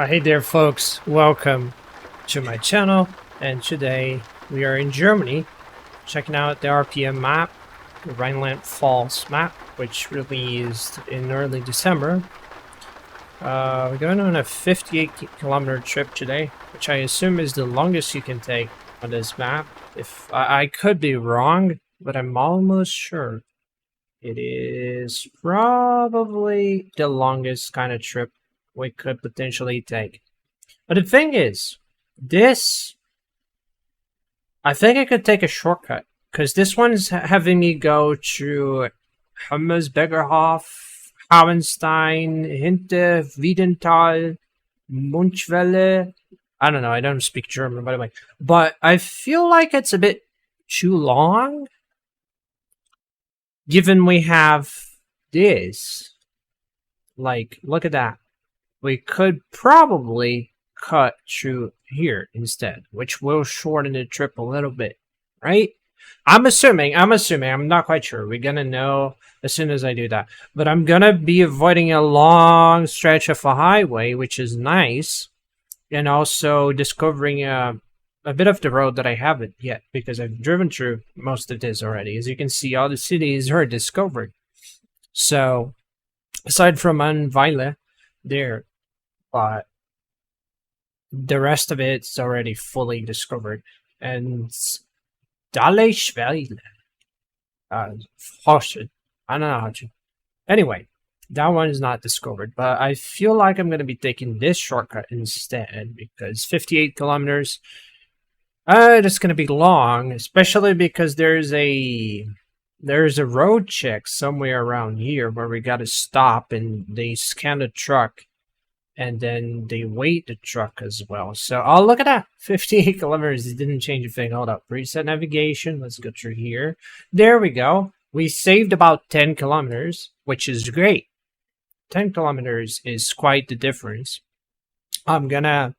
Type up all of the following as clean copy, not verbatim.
Hey there folks, welcome to my channel, and today we are in Germany checking out the RPM map, the Rheinland Pfalz map, which released in early December. We're going on a 58-kilometer trip today, which I assume is the longest you can take on this map. If I could be wrong, but I'm almost sure it is probably the longest kind of trip we could potentially take. But the thing is, I think I could take a shortcut, because this one's having me go to Hammersbergerhof, Hauenstein, Hinter, Wiedenthal, Munchwelle. I don't know, I don't speak German, by the way. But I feel like it's a bit too long, given we have this. Like, look at that. We could probably cut through here instead, which will shorten the trip a little bit, right? I'm assuming, I'm not quite sure. We're gonna know as soon as I do that. But I'm gonna be avoiding a long stretch of a highway, which is nice, and also discovering a bit of the road that I haven't yet, because I've driven through most of this already. As you can see, all the cities are discovered. So, aside from Unweile, there, but the rest of it's already fully discovered. And Dalle Schwelle. I don't know how to. Anyway, that one is not discovered, but I feel like I'm going to be taking this shortcut instead, because 58 kilometers, it's going to be long, especially because there's a road check somewhere around here where we got to stop and they scan the truck. And then they weight the truck as well. So, oh, look at that. 58 kilometers. It didn't change a thing. Hold up. Reset navigation. Let's go through here. There we go. We saved about 10 kilometers, which is great. 10 kilometers is quite the difference. I'm gonna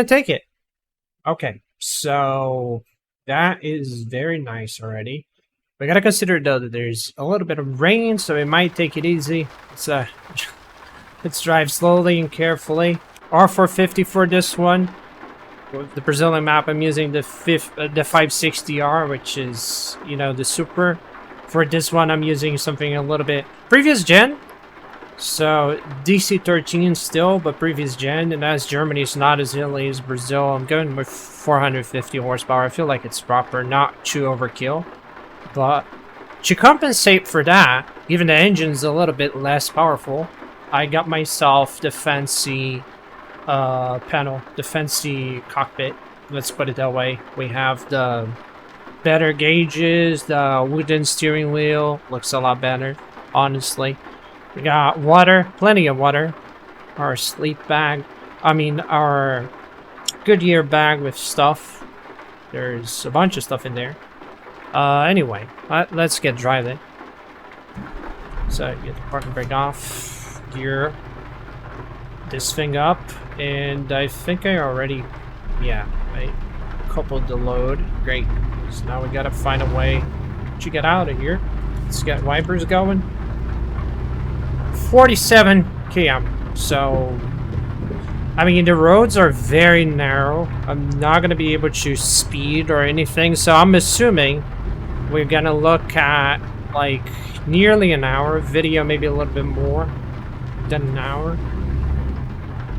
take it. Okay. So, that is very nice already. We gotta consider, though, that there's a little bit of rain, so we might take it easy. Let's drive slowly and carefully. R450 for this one. With the Brazilian map, I'm using the 560R, which is, you know, the Super. For this one, I'm using something a little bit previous gen. So, DC13 still, but previous gen. And as Germany is not as early as Brazil, I'm going with 450 horsepower. I feel like it's proper, not too overkill. But to compensate for that, even the engine's a little bit less powerful, I got myself the fancy panel, the fancy cockpit. Let's put it that way. We have the better gauges, the wooden steering wheel. Looks a lot better, honestly. We got water, plenty of water. Our sleep bag. Our Goodyear bag with stuff. There's a bunch of stuff in there. Anyway, let's get driving. So, get the parking brake off. Gear this thing up, and I think I already, I coupled the load. Great. So now we gotta find a way to get out of here. Let's get wipers going. 47 km. So, the roads are very narrow. I'm not gonna be able to speed or anything, so I'm assuming we're gonna look at like nearly an hour video, maybe a little bit more than an hour,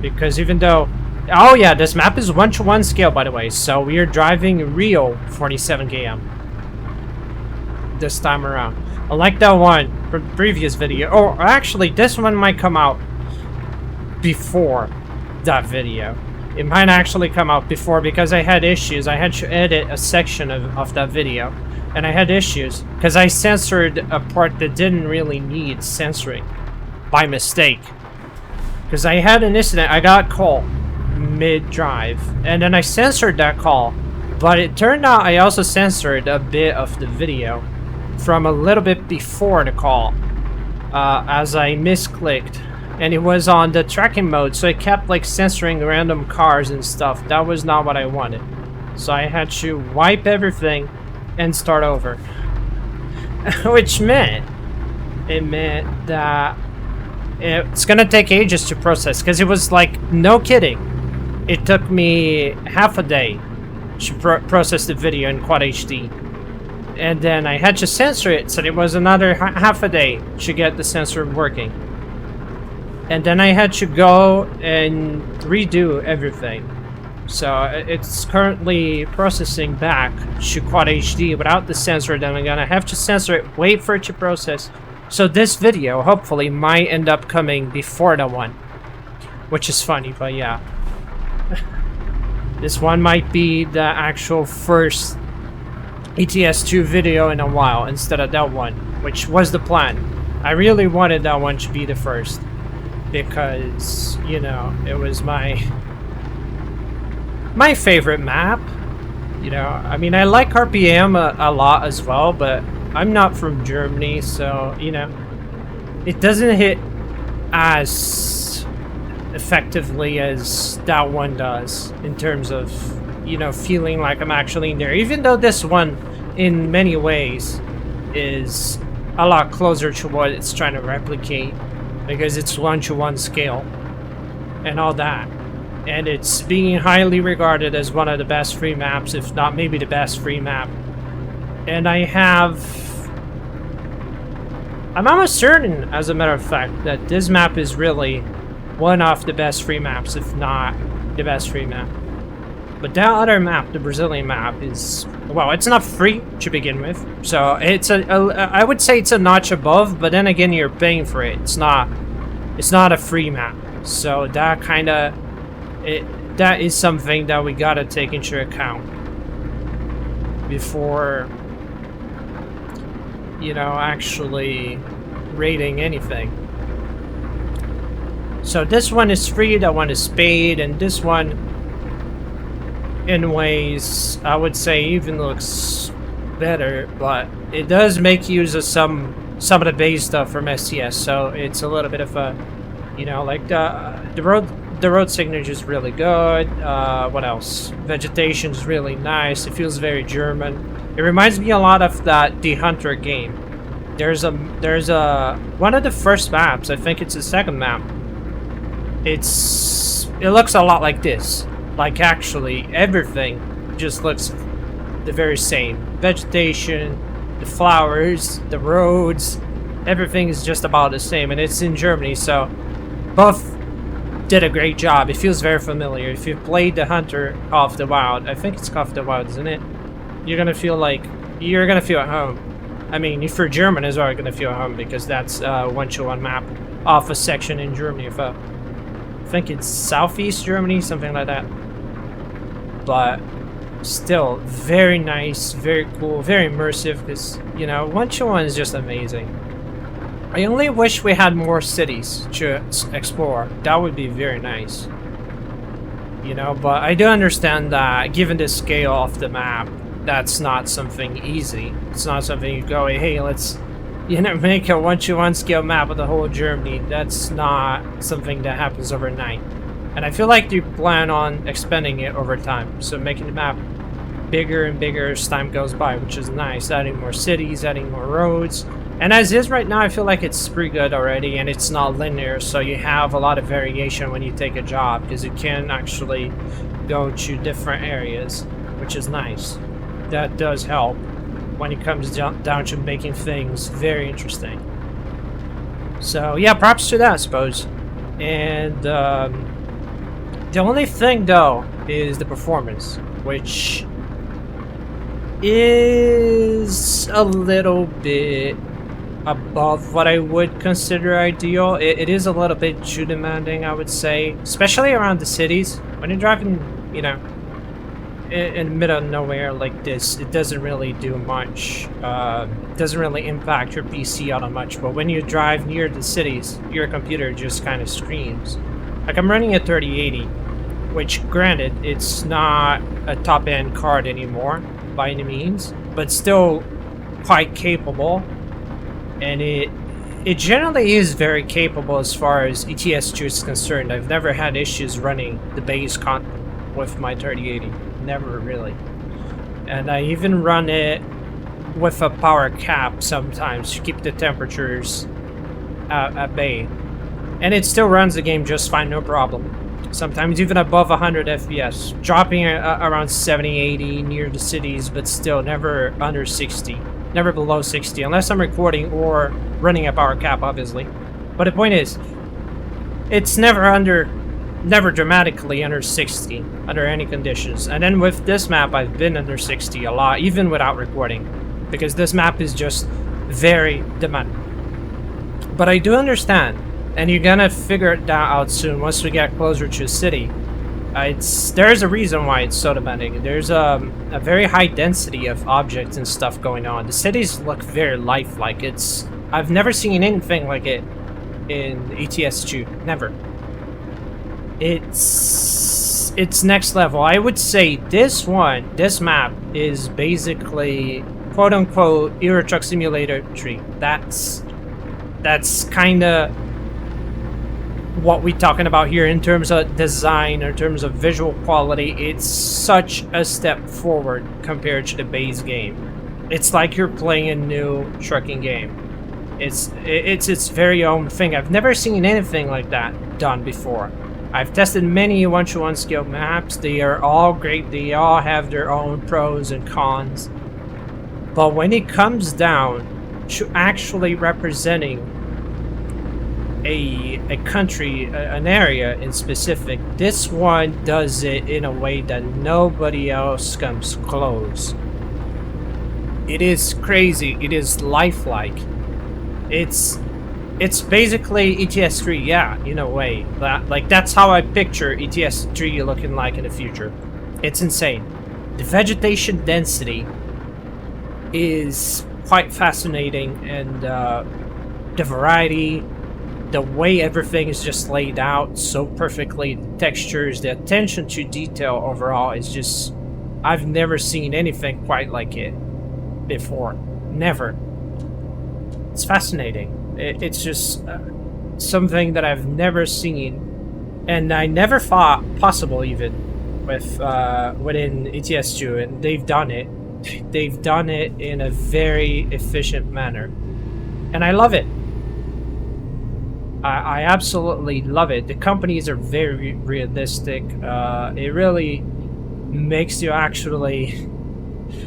because even though, oh yeah, this map is 1:1 scale, by the way, so we are driving real 47 km this time around. I like that one from the previous video, or actually this one might come out before that video. It might actually come out before, because I had issues. I had to edit a section of that video, and I had issues because I censored a part that didn't really need censoring by mistake, because I had an incident. I got a call mid-drive, and then I censored that call, but it turned out I also censored a bit of the video from a little bit before the call, as I misclicked, and it was on the tracking mode, so it kept like censoring random cars and stuff. That was not what I wanted, so I had to wipe everything and start over. Which meant that It's gonna take ages to process, because it was like, no kidding, it took me half a day to process the video in Quad HD. And then I had to censor it, so it was another half a day to get the censor working. And then I had to go and redo everything. So it's currently processing back to Quad HD without the censor. Then I'm gonna have to censor it, wait for it to process. So this video, hopefully, might end up coming before the one. Which is funny, but yeah. This one might be the actual first ETS2 video in a while instead of that one, which was the plan. I really wanted that one to be the first. Because, you know, it was my favorite map. You know, I mean, I like RPM a lot as well, but I'm not from Germany, so, you know, it doesn't hit as effectively as that one does in terms of, you know, feeling like I'm actually in there. Even though this one, in many ways, is a lot closer to what it's trying to replicate, because it's 1-to-1 scale and all that. And it's being highly regarded as one of the best free maps, if not maybe the best free map. And I'm almost certain, as a matter of fact, that this map is really one of the best free maps, if not the best free map. But that other map, the Brazilian map, is, well, it's not free to begin with. So it's I would say it's a notch above, but then again, you're paying for it. It's not a free map. So that kind of, that is something that we gotta take into account before, you know, actually rating anything. So this one is free, that one is paid, and this one, in ways, I would say even looks better, but it does make use of some of the base stuff from STS, so it's a little bit of a, you know, like the road signature is really good. What else? Vegetation is really nice. It feels very German. It reminds me a lot of that The Hunter game. There's a one of the first maps, I think it's the second map. It looks a lot like this. Like, actually, everything just looks the very same. Vegetation, the flowers, the roads, everything is just about the same, and it's in Germany, so both did a great job. It feels very familiar. If you've played The Hunter Call of the Wild, I think it's Call of the Wild, isn't it? You're gonna feel at home. I mean, if you're German as well, you're gonna feel at home, because that's a 1-to-1 map off a section in Germany. I think it's southeast Germany, something like that. But still, very nice, very cool, very immersive, because, you know, 1-to-1 is just amazing. I only wish we had more cities to explore. That would be very nice. You know, but I do understand that, given the scale of the map, that's not something easy. It's not something you go, hey, let's, you know, make a 1-to-1 scale map of the whole Germany. That's not something that happens overnight. And I feel like you plan on expanding it over time, so making the map bigger and bigger as time goes by, which is nice. Adding more cities, adding more roads. And as is right now, I feel like it's pretty good already, and it's not linear, so you have a lot of variation when you take a job, because you can actually go to different areas, which is nice. That does help when it comes down to making things very interesting. So yeah, props to that, I suppose. And the only thing, though, is the performance, which is a little bit above what I would consider ideal. It is a little bit too demanding, I would say, especially around the cities. When you're driving, you know, in the middle of nowhere like this, it doesn't really do much. It doesn't really impact your PC all that much, but when you drive near the cities, your computer just kind of screams. Like, I'm running a 3080, which, granted, it's not a top-end card anymore by any means, but still quite capable. And it generally is very capable as far as ETS2 is concerned. I've never had issues running the base content with my 3080. Never really. And I even run it with a power cap sometimes to keep the temperatures at bay. And it still runs the game just fine, no problem. Sometimes even above 100 FPS, dropping around 70, 80 near the cities, but still never under 60, never below 60, unless I'm recording or running a power cap, obviously. But the point is, it's never dramatically under 60 under any conditions. And then with this map, I've been under 60 a lot, even without recording, because this map is just very demanding. But I do understand. And you're gonna figure it out soon once we get closer to the city. There's a reason why it's so demanding. There's a very high density of objects and stuff going on. The cities look very lifelike. I've never seen anything like it in ETS 2. Never. It's next level. I would say this map is basically quote unquote Euro Truck Simulator 3. That's kinda what we're talking about here in terms of design, in terms of visual quality. It's such a step forward compared to the base game. It's like you're playing a new trucking game. It's its very own thing. I've never seen anything like that done before. I've tested many 1-to-1 scale maps. They are all great. They all have their own pros and cons. But when it comes down to actually representing a country, an area in specific, this one does it in a way that nobody else comes close. It is crazy. It is lifelike. It's basically ETS 3, yeah, in a way. Like that's how I picture ETS 3 looking like in the future. It's insane. The vegetation density is quite fascinating, and the variety, the way everything is just laid out so perfectly, the textures, the attention to detail overall is just... I've never seen anything quite like it before. Never. It's fascinating. It's just something that I've never seen, and I never thought possible even within ETS 2, and they've done it. They've done it in a very efficient manner, and I love it. I absolutely love it. The companies are very realistic. It really makes you actually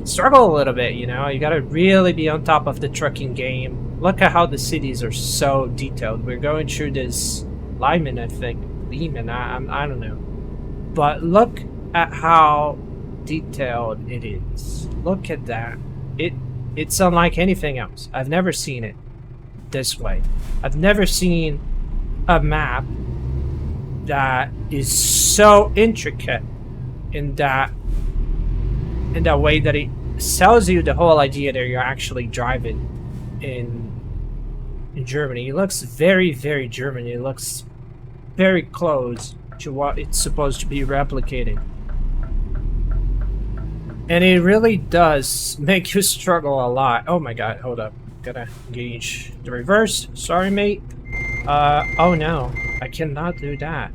struggle a little bit, you know? You gotta really be on top of the trucking game. Look at how the cities are so detailed. We're going through this Lyman, I think. Lehman, I don't know. But look at how detailed it is. Look at that. It's unlike anything else. I've never seen it this way. I've never seen a map that is so intricate in that way that it sells you the whole idea that you're actually driving in Germany. It looks very, very German. It looks very close to what it's supposed to be replicating. And it really does make you struggle a lot. Oh my god, hold up. Gotta engage the reverse. Sorry, mate. Oh no. I cannot do that.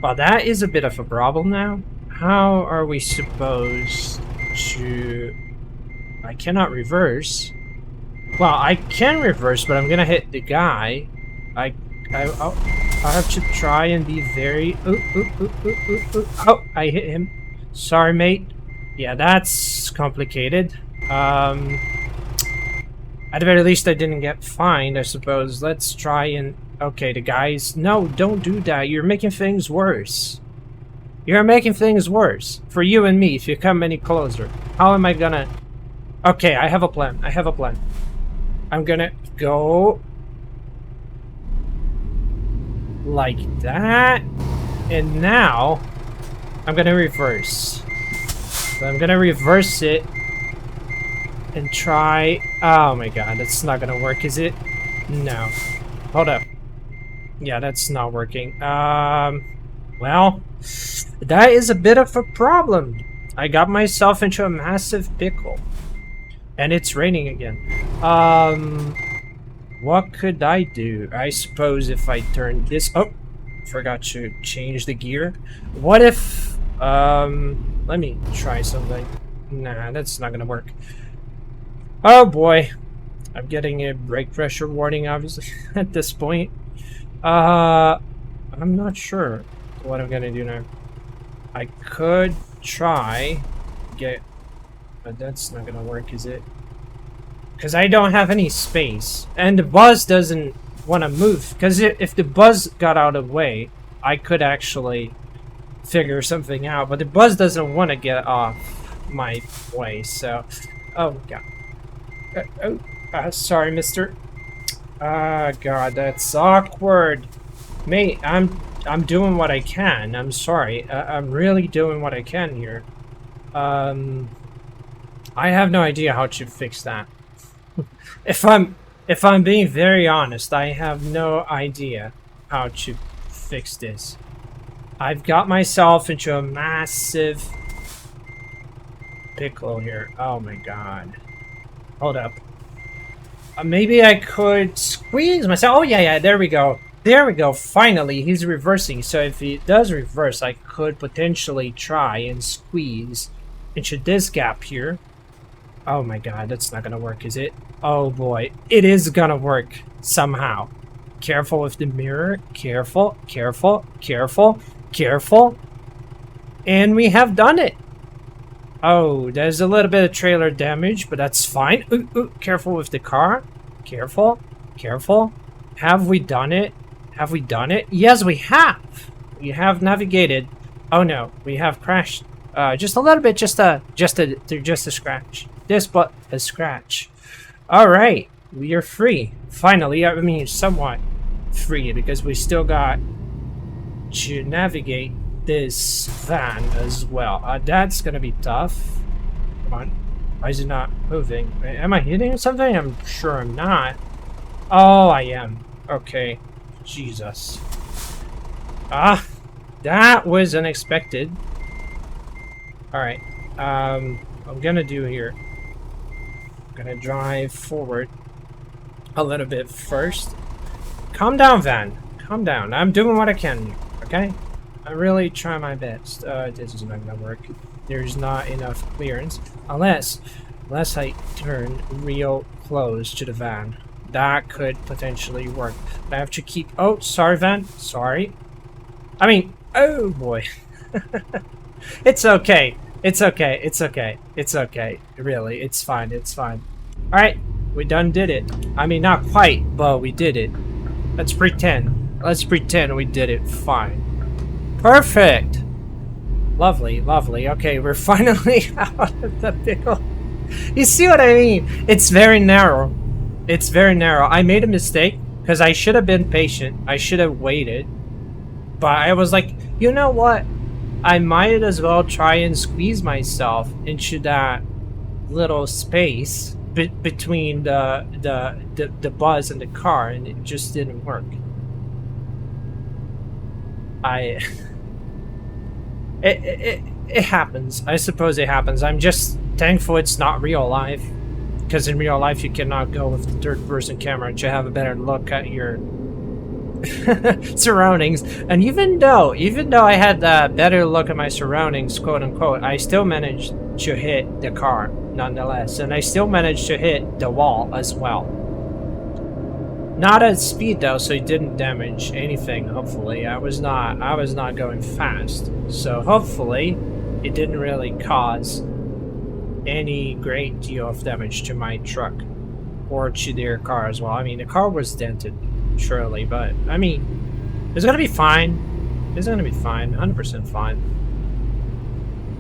Well, that is a bit of a problem now. How are we supposed to... I cannot reverse. Well, I can reverse, but I'm gonna hit the guy. I have to try and be very... Oh, I hit him. Sorry, mate. Yeah, that's complicated. At the very least, I didn't get fined, I suppose. Let's try and... Okay, the guys... No, don't do that. You're making things worse. You're making things worse. For you and me, if you come any closer. How am I gonna... Okay, I have a plan. I have a plan. I'm gonna go... like that. And now... I'm gonna reverse. So I'm gonna reverse it. And try... Oh my god, that's not gonna work, is it? No. Hold up. Yeah, that's not working. Well... That is a bit of a problem. I got myself into a massive pickle. And it's raining again. What could I do? I suppose if I turn this... Oh! Forgot to change the gear. What if... let me try something. Nah, that's not gonna work. Oh boy. I'm getting a brake pressure warning, obviously, at this point. I'm not sure what I'm gonna do now. I could try get, but that's not gonna work, is it? Because I don't have any space, and the bus doesn't want to move. Because if the bus got out of the way, I could actually figure something out. But the bus doesn't want to get off my way. So, oh god, sorry, Mister. Ah, god, that's awkward. Mate, I'm doing what I can. I'm sorry. I'm really doing what I can here. I have no idea how to fix that. If I'm being very honest, I have no idea how to fix this. I've got myself into a massive pickle here. Oh my god. Hold up. Maybe I could squeeze myself. Oh yeah, there we go. There we go. Finally, he's reversing. So if he does reverse, I could potentially try and squeeze into this gap here. Oh my god, that's not gonna work, is it? Oh boy, it is gonna work somehow. Careful with the mirror. Careful, careful, careful, careful. And we have done it. Oh, there's a little bit of trailer damage, but that's fine. Ooh, careful with the car. Careful, careful. Have we done it? Have we done it? Yes, we have. We have navigated. Oh no, we have crashed. Just a little bit, just a scratch. This but a scratch. All right, we are free. Finally, I mean, somewhat free because we still got to navigate this van as well. That's gonna be tough. Come on, why is it not moving? Am I hitting something? I'm sure I'm not. Oh, I am. Okay, Jesus. Ah, that was unexpected. All right, I'm gonna do here. I'm gonna drive forward a little bit first. Calm down, van. Calm down. I'm doing what I can here, okay? I really try my best. This is not gonna work. There's not enough clearance. Unless I turn real close to the van. That could potentially work. I have to keep... Oh, sorry, van. Sorry. I mean, oh boy. It's okay. It's okay. It's okay. It's okay. Really, it's fine. It's fine. Alright, we done did it. I mean, not quite, but we did it. Let's pretend. Let's pretend we did it fine. Perfect! Lovely, lovely. Okay, we're finally out of the pickle. You see what I mean? It's very narrow. It's very narrow. I made a mistake because I should have been patient. I should have waited. But I was like, you know what? I might as well try and squeeze myself into that little space between the bus and the car, and it just didn't work. It happens. I suppose it happens. I'm just thankful it's not real life, because in real life you cannot go with the third-person camera to have a better look at your surroundings. And even though I had that better look at my surroundings, quote unquote, I still managed to hit the car nonetheless, and I still managed to hit the wall as well. Not at speed though, so it didn't damage anything. Hopefully, I was not going fast, so hopefully it didn't really cause any great deal of damage to my truck or to their car as well. I mean, the car was dented, surely, but I mean, it's gonna be fine. It's gonna be fine, 100% fine.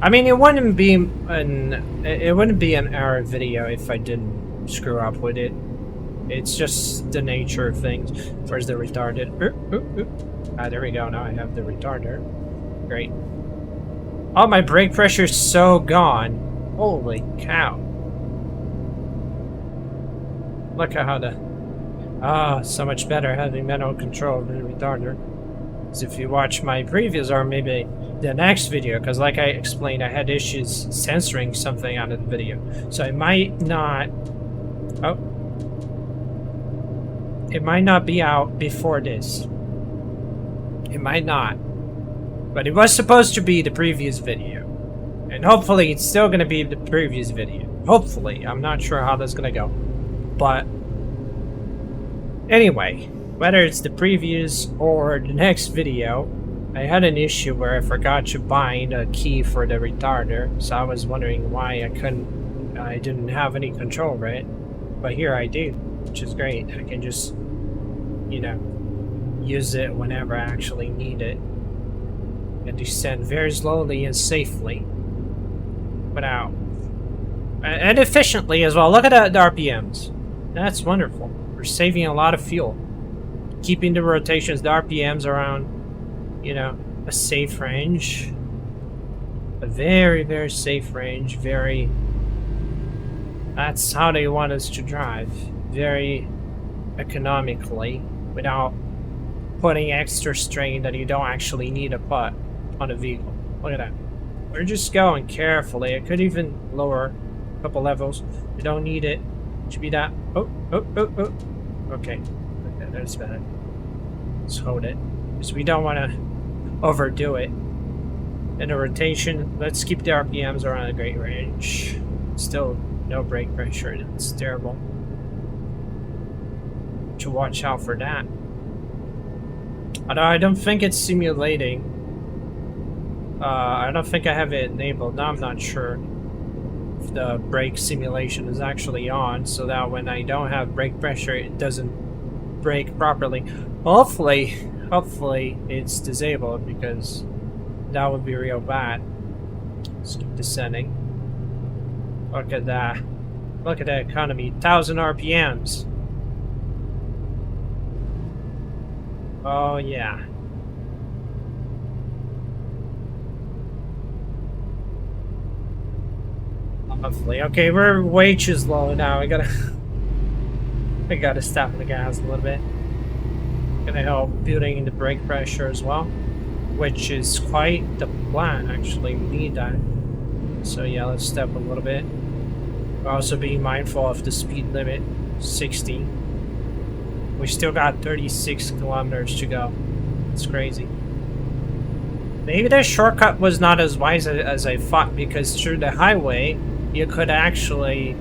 I mean, it wouldn't be an error video if I didn't screw up with it. It's just the nature of things. Where's the retarded? Ah, there we go. Now I have the retarder. Great. Oh, my brake pressure's so gone. Holy cow. Look at how the... Ah, so much better having manual control than the retarder. Because if you watch my previous, or maybe the next video, because like I explained, I had issues censoring something out of the video. So it might not... Oh. It might not be out before this. It might not. But it was supposed to be the previous video. And hopefully it's still going to be the previous video. Hopefully. I'm not sure how that's going to go. But anyway, whether it's the previous or the next video, I had an issue where I forgot to bind a key for the retarder, so I was wondering why I didn't have any control over it. But here I do, which is great. I can just, you know, use it whenever I actually need it. And descend very slowly and safely. Without... And efficiently as well. Look at the RPMs. That's wonderful. We're saving a lot of fuel. Keeping the rotations, the RPMs around, you know, a safe range. A very, very safe range. Very... That's how they want us to drive. Very economically. Without putting extra strain that you don't actually need to put on a vehicle. Look at that. We're just going carefully. I could even lower a couple levels. We don't need it to be that... Oh. Okay, that's better. Let's hold it. Because we don't want to overdo it. And the rotation, let's keep the RPMs around a great range. Still no brake pressure. It's terrible. To watch out for that. Although I don't think it's simulating. I don't think I have it enabled. Now I'm not sure if the brake simulation is actually on, so that when I don't have brake pressure, it doesn't brake properly. Hopefully it's disabled, because that would be real bad. Let's keep descending. Look at that. Look at that economy. 1,000 RPMs. Oh, yeah. Lovely. Okay, we're way too slow now. I gotta stop the gas a little bit. Gonna help building in the brake pressure as well, which is quite the plan, actually. We need that. So yeah, let's step a little bit. Also being mindful of the speed limit, 60. We still got 36 kilometers to go. It's crazy. Maybe the shortcut was not as wise as I thought, because through the highway, you could actually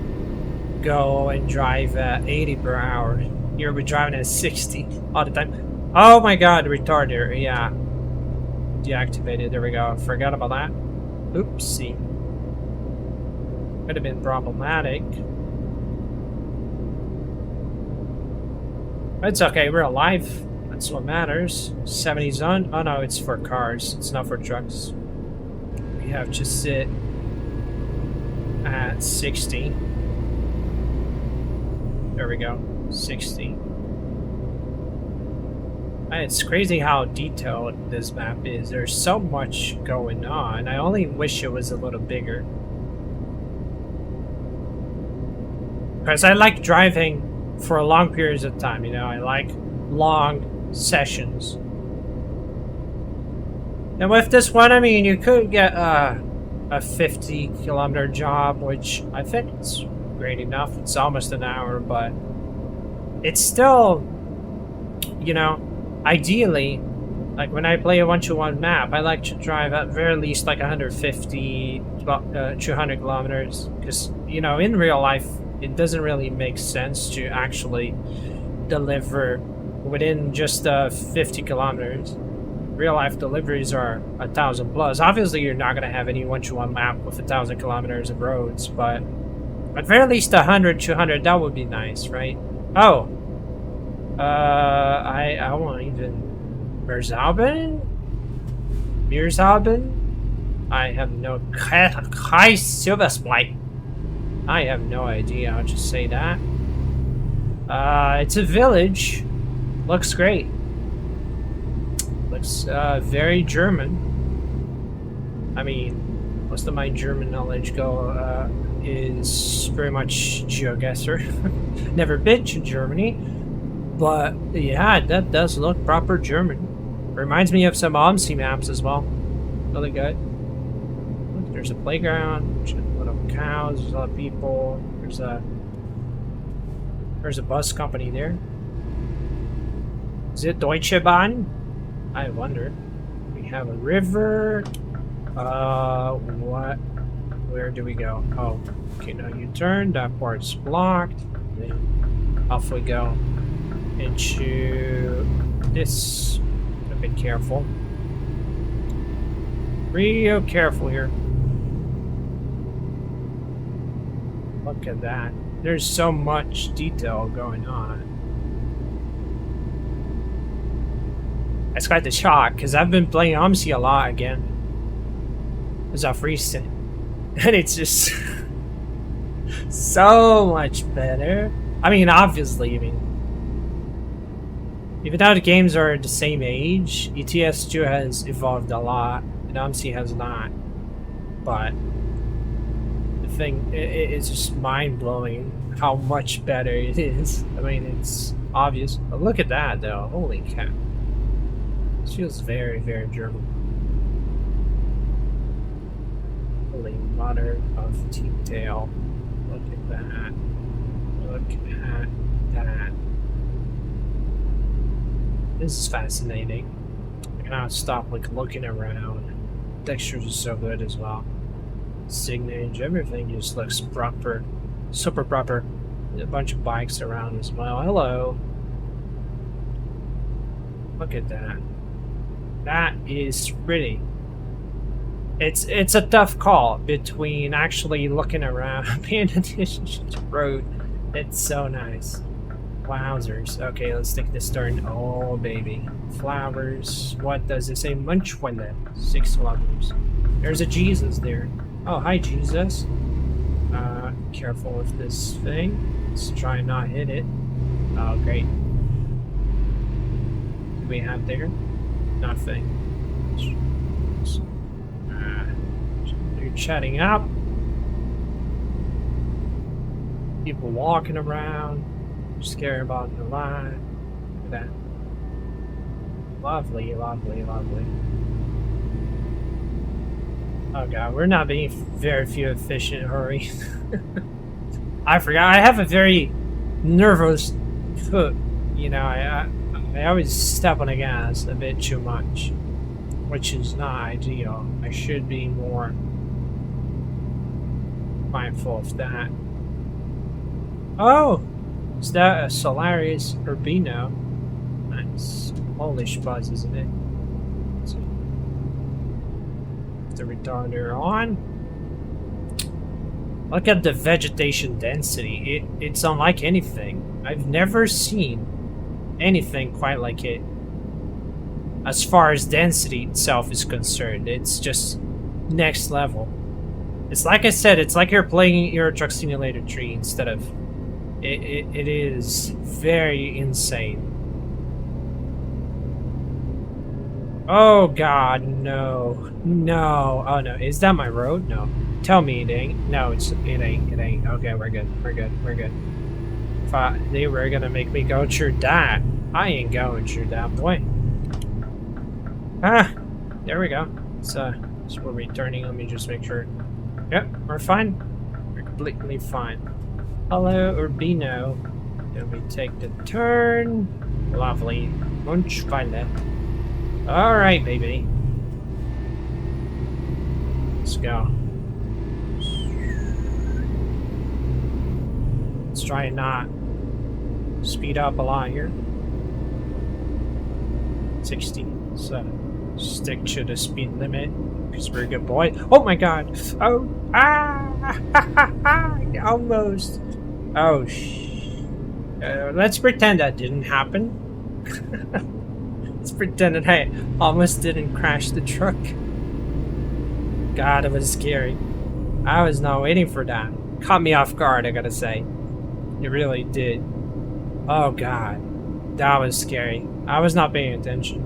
go and drive at 80 per hour. Here we're driving at 60 all the time. Oh my god, retarder, yeah. Deactivated, there we go. Forgot about that. Oopsie. Could have been problematic. It's okay, we're alive. That's what matters. 70's on. Oh no, it's for cars. It's not for trucks. We have to sit at 60. There we go. 60. It's crazy how detailed this map is. There's so much going on. I only wish it was a little bigger. Because I like driving for long periods of time, you know. I like long sessions. And with this one, I mean, you could get a 50-kilometer job, which I think it's great enough. It's almost an hour, but it's still, you know, ideally, like when I play a 1-to-1 map, I like to drive at very least like 150, 200 kilometers, because, you know, in real life, it doesn't really make sense to actually deliver within just 50 kilometers. Real life deliveries are 1,000 plus. Obviously, you're not going to have any 1-to-1 map with 1,000 kilometers of roads, but at very least 100, 200, that would be nice, right? Oh, I won't even. Merzalben? I have no. Hi, Silversplite. I have no idea how to say that. It's a village. Looks great. Looks very German. I mean, most of my German knowledge is very much GeoGuessr. Never been to Germany, but yeah, that does look proper German. Reminds me of some OMSI maps as well. Really good. Look, there's a playground, a lot of cows, there's a lot of people. There's a bus company there. Is it Deutsche Bahn? I wonder. We have a river. What? Where do we go? Oh, okay, now you turn. That part's blocked. Then off we go. into this. A bit careful. Real careful here. Look at that. There's so much detail going on. That's quite the shock, because I've been playing OMSI a lot again. As of recent. And it's just so much better. I mean, obviously, even though the games are the same age, ETS 2 has evolved a lot, and OMSI has not. But the thing, it's just mind-blowing how much better it is. I mean, it's obvious. But look at that, though. Holy cow. This feels very, very German. Holy mother of detail. Look at that. Look at that. This is fascinating. I cannot stop looking around. Textures are so good as well. Signage, everything just looks proper. Super proper. A bunch of bikes around as well. Hello. Look at that. That is pretty. It's a tough call between actually looking around and paying attention to the road. It's so nice. Wowzers. Okay, let's take this turn. Oh, baby. Flowers. What does it say? Munchwelle. 6 kilometers. There's a Jesus there. Oh, hi, Jesus. Careful with this thing. Let's try and not hit it. Oh, great. What do we have there? Nothing. You're chatting up. People walking around. Scary about the line. Look at that. Lovely, lovely, lovely. Oh god, we're not being very efficient. Hurry. I forgot. I have a very nervous foot. You know, I always step on the gas a bit too much, which is not ideal. I should be more mindful of that. Oh! Is that a Solaris Urbino? Nice. Polish buzz, isn't it? Let's see. The retarder on. Look at the vegetation density. It's unlike anything. I've never seen anything quite like it. As far as density itself is concerned, it's just next level. It's like I said, it's like you're playing Euro Truck Simulator 3 instead of... It is very insane. Oh god, no. No. Oh no, is that my road? No. Tell me it ain't. No, it ain't. Okay, we're good. We're good. If they were gonna make me go through that, I ain't going through that, boy. Ah, there we go. So we're returning. Let me just make sure. Yep, we're fine. We're completely fine. Hello, Urbino. Then we take the turn. Lovely. Munchwelle. Alright, baby. Let's go. Let's try and not speed up a lot here. 60. So stick to the speed limit. Because we're a good boy. Oh my god! Oh! Ah! Almost! Oh, let's pretend that didn't happen. Let's pretend that I almost didn't crash the truck. God, it was scary. I was not waiting for that. Caught me off guard, I gotta say. It really did. Oh god. That was scary. I was not paying attention.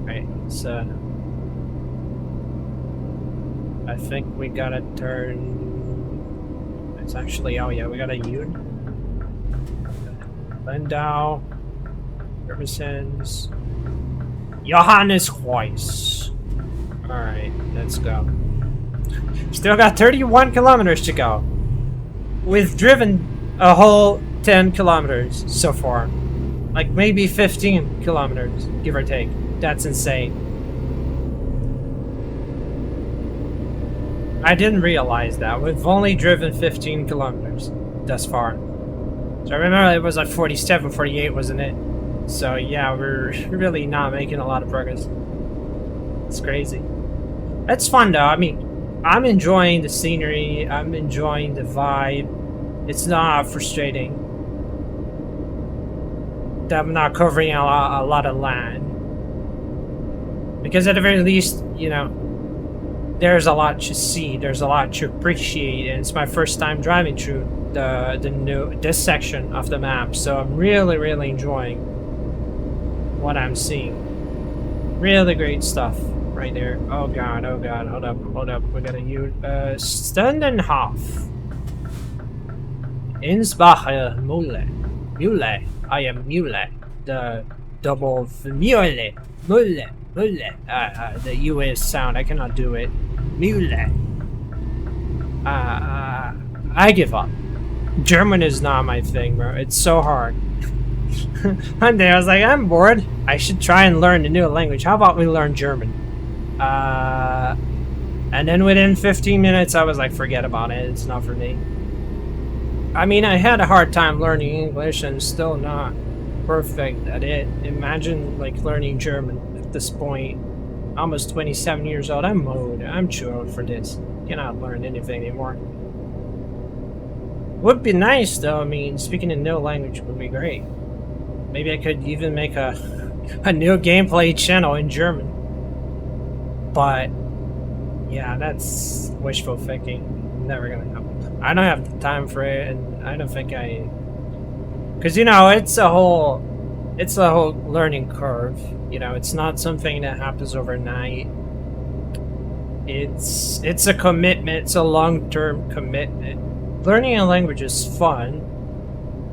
Right, so... I think we gotta turn... It's actually... Oh yeah, we got a U. Lindau. Represents... Johannes Weiss. Alright, let's go. Still got 31 kilometers to go. We've driven a whole 10 kilometers so far. Like maybe 15 kilometers, give or take. That's insane. I didn't realize that. We've only driven 15 kilometers thus far. So I remember it was like 47, 48, wasn't it? So yeah, we're really not making a lot of progress. It's crazy. It's fun though. I mean, I'm enjoying the scenery. I'm enjoying the vibe. It's not frustrating that I'm not covering a lot of land. Because at the very least, you know, there's a lot to see. There's a lot to appreciate. And it's my first time driving through this section of the map. So I'm really enjoying what I'm seeing. Really great stuff right there. Oh god, hold up. We gotta use Stundenhof. Insbacher Mule. I am Mule. The double Mule. The US sound. I cannot do it. Mule. I give up. German is not my thing, bro. It's so hard. One day I was like, I'm bored. I should try and learn a new language. How about we learn German? And then within 15 minutes, I was like, forget about it. It's not for me. I mean, I had a hard time learning English and still not perfect at it. Imagine like learning German at this point. Almost 27 years old. I'm old. I'm too old for this. Cannot learn anything anymore. Would be nice though. I mean, speaking a new language would be great. Maybe I could even make a new gameplay channel in German. But yeah, that's wishful thinking. Never gonna happen. I don't have the time for it, and I don't think because you know it's a whole learning curve. You know, it's not something that happens overnight. It's a commitment. It's a long-term commitment. Learning a language is fun,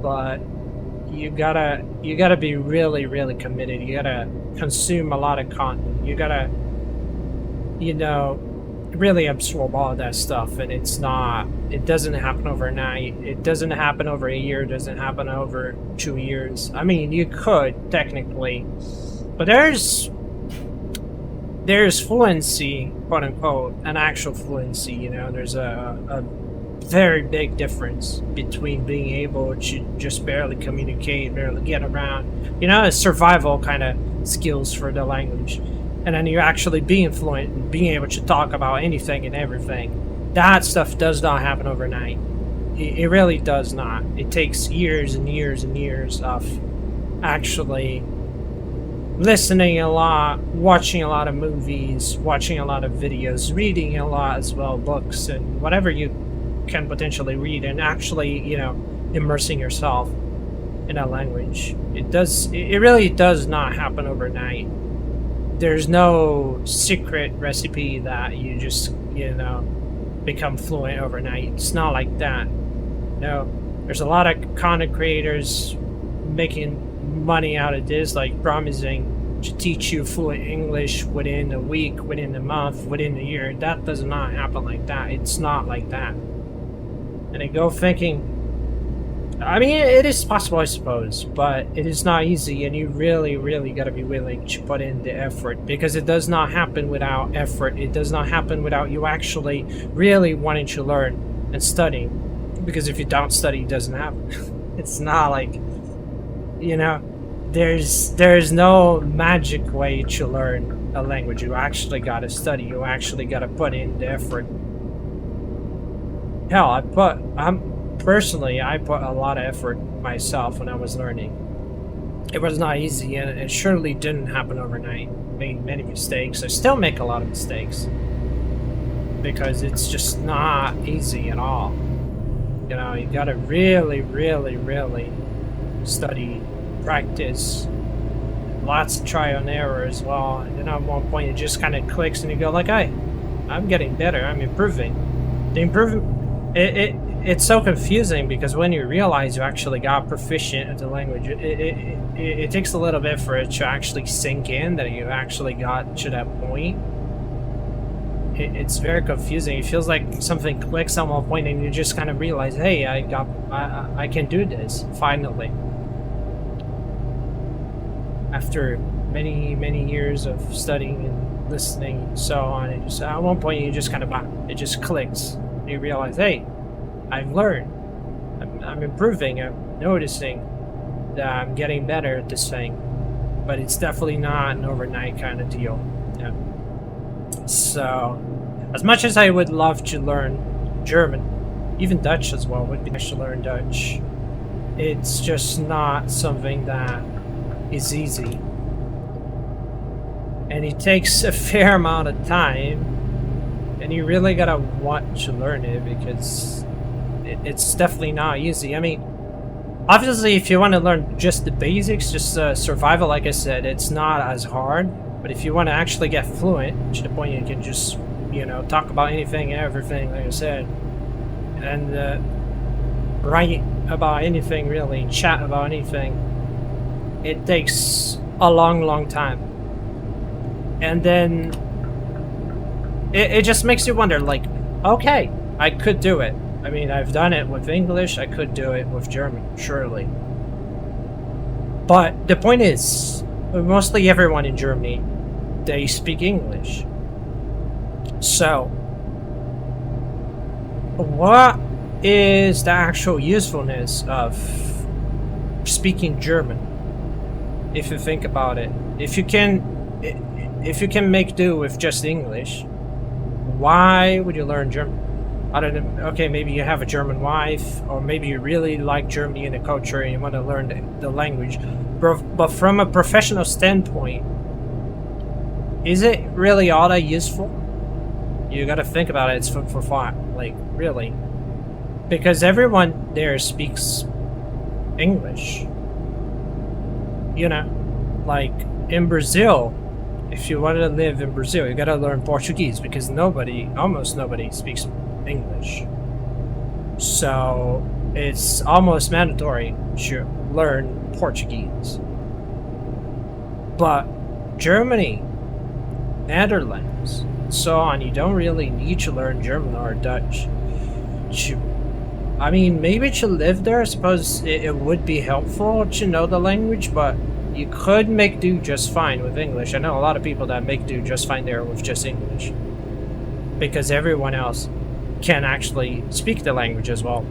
but you gotta be really committed. You gotta consume a lot of content. You gotta, you know, really absorb all of that stuff. And it doesn't happen overnight. It doesn't happen over a year. It doesn't happen over 2 years. I mean, you could technically, but there's fluency, quote unquote, an actual fluency. You know, there's a very big difference between being able to just barely communicate, barely get around, you know, survival kind of skills for the language, and then you're actually being fluent and being able to talk about anything and everything. That stuff does not happen overnight. It really does not. It takes years and years and years of actually listening a lot, watching a lot of movies, watching a lot of videos, reading a lot as well, books and whatever you can potentially read, and actually, you know, immersing yourself in a language. It really does not happen overnight. There's no secret recipe that you just, you know, become fluent overnight. It's not like that. No, there's a lot of content creators making money out of this, like promising to teach you fluent English within a week, within a month, within a year. That does not happen like that. It's not like that. And I go thinking, I mean, it is possible, I suppose, but it is not easy, and you really gotta be willing to put in the effort, because it does not happen without effort. It does not happen without you actually really wanting to learn and study, because if you don't study, it doesn't happen. It's not like, you know, there's no magic way to learn a language. You actually gotta study. You actually gotta put in the effort. Hell, I put a lot of effort myself when I was learning. It was not easy, and it surely didn't happen overnight. Made many mistakes. I still make a lot of mistakes because it's just not easy at all. You know, you gotta really study, practice, lots of trial and error as well. And then at one point it just kind of clicks, and you go like, "Hey, I'm getting better. I'm improving." The improvement. It's so confusing, because when you realize you actually got proficient at the language, it takes a little bit for it to actually sink in that you actually got to that point. It's very confusing. It feels like something clicks at one point and you just kind of realize, hey, I can do this, finally. After many years of studying and listening and so on, and just at one point you just kind of, it just clicks. You realize, hey, I've learned. I'm improving. I'm noticing that I'm getting better at this thing, but it's definitely not an overnight kind of deal. Yeah. So, as much as I would love to learn German, even Dutch as well, would be nice to learn Dutch. It's just not something that is easy. And it takes a fair amount of time, and you really gotta want to learn it because it's definitely not easy. I mean, obviously, if you want to learn just the basics, just survival, like I said, it's not as hard. But if you want to actually get fluent, to the point you can just, you know, talk about anything and everything, like I said, and write about anything, really, chat about anything, it takes a long time. And then it just makes you wonder, like, okay, I could do it. I mean, I've done it with English, I could do it with German, surely. But the point is, mostly everyone in Germany, they speak English. So, what is the actual usefulness of speaking German? If you think about it, if you can make do with just English, why would you learn German? I don't know. Okay, maybe you have a German wife, or maybe you really like Germany and the culture and you want to learn the language. But from a professional standpoint, is it really all that useful? You gotta think about it. It's for fun, like, really. Because everyone there speaks English. You know, like in Brazil, if you want to live in Brazil, you gotta learn Portuguese because almost nobody speaks English. So it's almost mandatory to learn Portuguese. But Germany, Netherlands, so on, you don't really need to learn German or Dutch. I mean, maybe to live there, I suppose it would be helpful to know the language, but you could make do just fine with English. I know a lot of people that make do just fine there with just English, because everyone else can actually speak the language as well.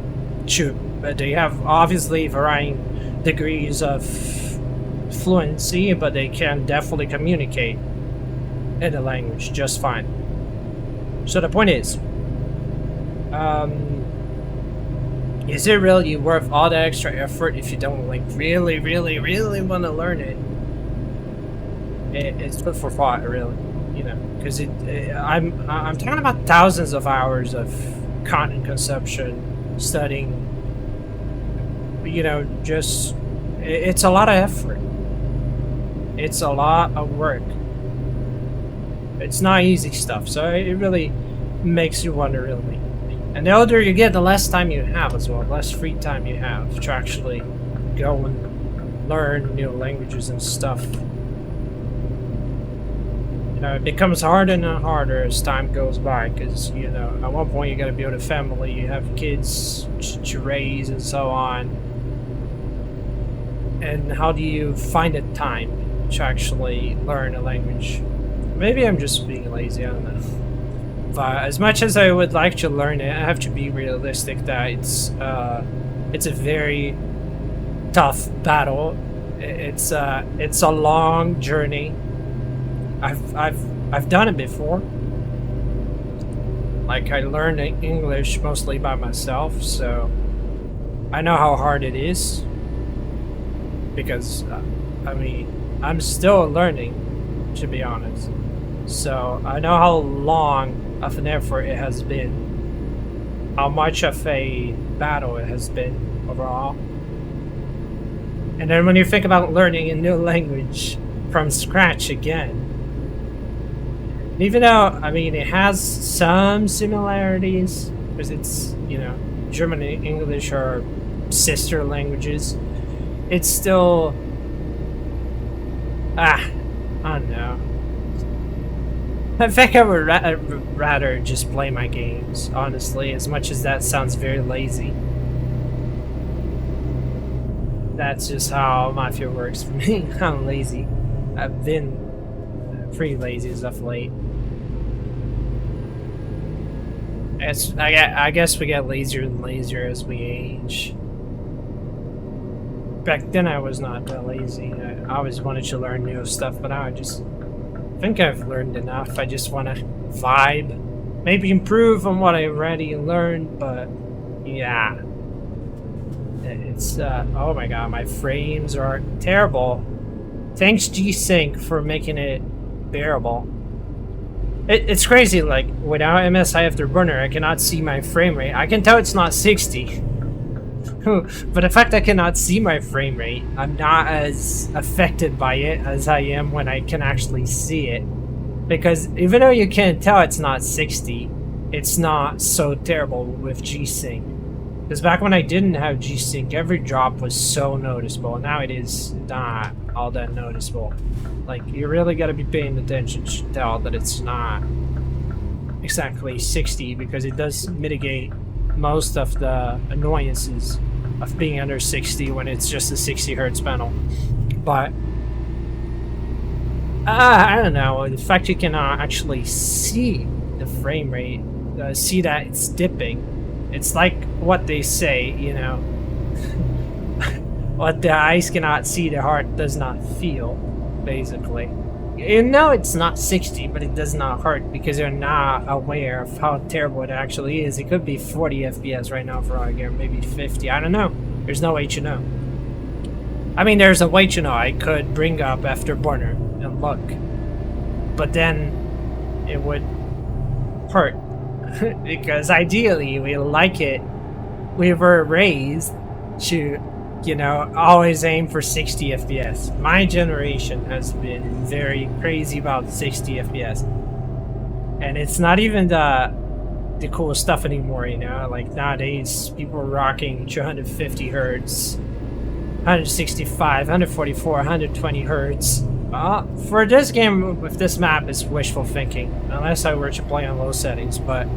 They have obviously varying degrees of fluency, but they can definitely communicate in the language just fine. So the point is it really worth all the extra effort if you don't like really want to learn it? It's good for thought, really, you know, because I'm talking about thousands of hours of content consumption, studying, you know, just it's a lot of effort. It's a lot of work. It's not easy stuff, so it really makes you wonder, really. And the older you get, the less time you have as well, less free time you have to actually go and learn new languages and stuff. You know, it becomes harder and harder as time goes by, because, you know, at one point you gotta build a family, you have kids to raise and so on. And how do you find the time to actually learn a language? Maybe I'm just being lazy, I don't know. But as much as I would like to learn it, I have to be realistic that it's a very tough battle. It's a long journey. I've done it before. Like, I learned English mostly by myself, so I know how hard it is. Because I mean, I'm still learning, to be honest. So I know how long of an effort it has been, how much of a battle it has been overall. And then when you think about learning a new language from scratch again, even though, I mean, it has some similarities, because it's, you know, German and English are sister languages, it's still, I don't know. I think I would rather just play my games, honestly, as much as that sounds very lazy. That's just how Mafia works for me. I'm lazy. I've been pretty lazy as of late. I guess we get lazier and lazier as we age. back then I was not that lazy. I always wanted to learn new stuff, but now I just think I've learned enough. I just want to vibe, maybe improve on what I already learned, but yeah. It's, oh my god, my frames are terrible. Thanks G-Sync for making it bearable. It's crazy, like, without MSI Afterburner, I cannot see my frame rate. I can tell it's not 60. But the fact I cannot see my frame rate, I'm not as affected by it as I am when I can actually see it. Because even though you can't tell it's not 60, it's not so terrible with G-Sync. Because back when I didn't have G-Sync, every drop was so noticeable. Now it is not all that noticeable. Like, you really gotta be paying attention to tell that it's not exactly 60, because it does mitigate most of the annoyances of being under 60 when it's just a 60 Hz panel. But I don't know, the fact you cannot actually see the frame rate, see that it's dipping, it's like what they say, you know. What the eyes cannot see, the heart does not feel, basically. You know it's not 60, but it does not hurt because you're not aware of how terrible it actually is. It could be 40 FPS right now for all I care, maybe 50, I don't know. There's no way to know. I mean, there's a way to know. I could bring up Afterburner and look, but then it would hurt. Because ideally, we like it. We were raised to, you know, always aim for 60 FPS. My generation has been very crazy about 60 FPS. And it's not even the cool stuff anymore, you know? Like, nowadays, people are rocking 250 Hertz, 165, 144, 120 Hertz. For this game, with this map, it's wishful thinking. Unless I were to play on low settings, but...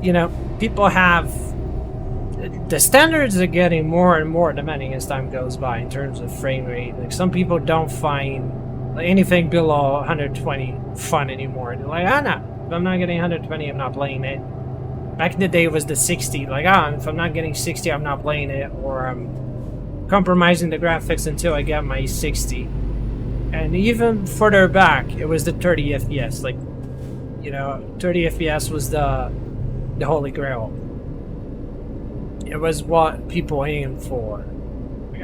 You know, people have... The standards are getting more and more demanding as time goes by in terms of frame rate. Like, some people don't find anything below 120 fun anymore. They're like, ah, no, if I'm not getting 120, I'm not playing it. Back in the day, it was the 60. Like, if I'm not getting 60, I'm not playing it. Or I'm compromising the graphics until I get my 60. And even further back, it was the 30 FPS. Like, you know, 30 FPS was the holy grail. It was what people aimed for.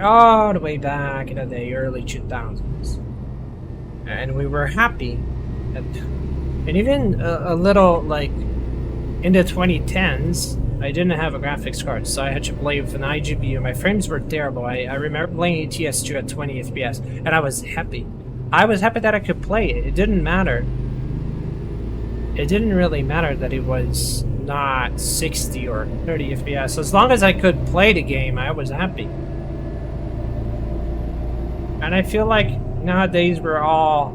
All the way back in the early 2000s. And we were happy. And even a little, like, in the 2010s, I didn't have a graphics card, so I had to play with an iGPU. My frames were terrible. I remember playing ETS 2 at 20 FPS, and I was happy. I was happy that I could play it. It didn't matter. It didn't really matter that it was not 60 or 30 FPS. As long as I could play the game, I was happy. And I feel like nowadays we're all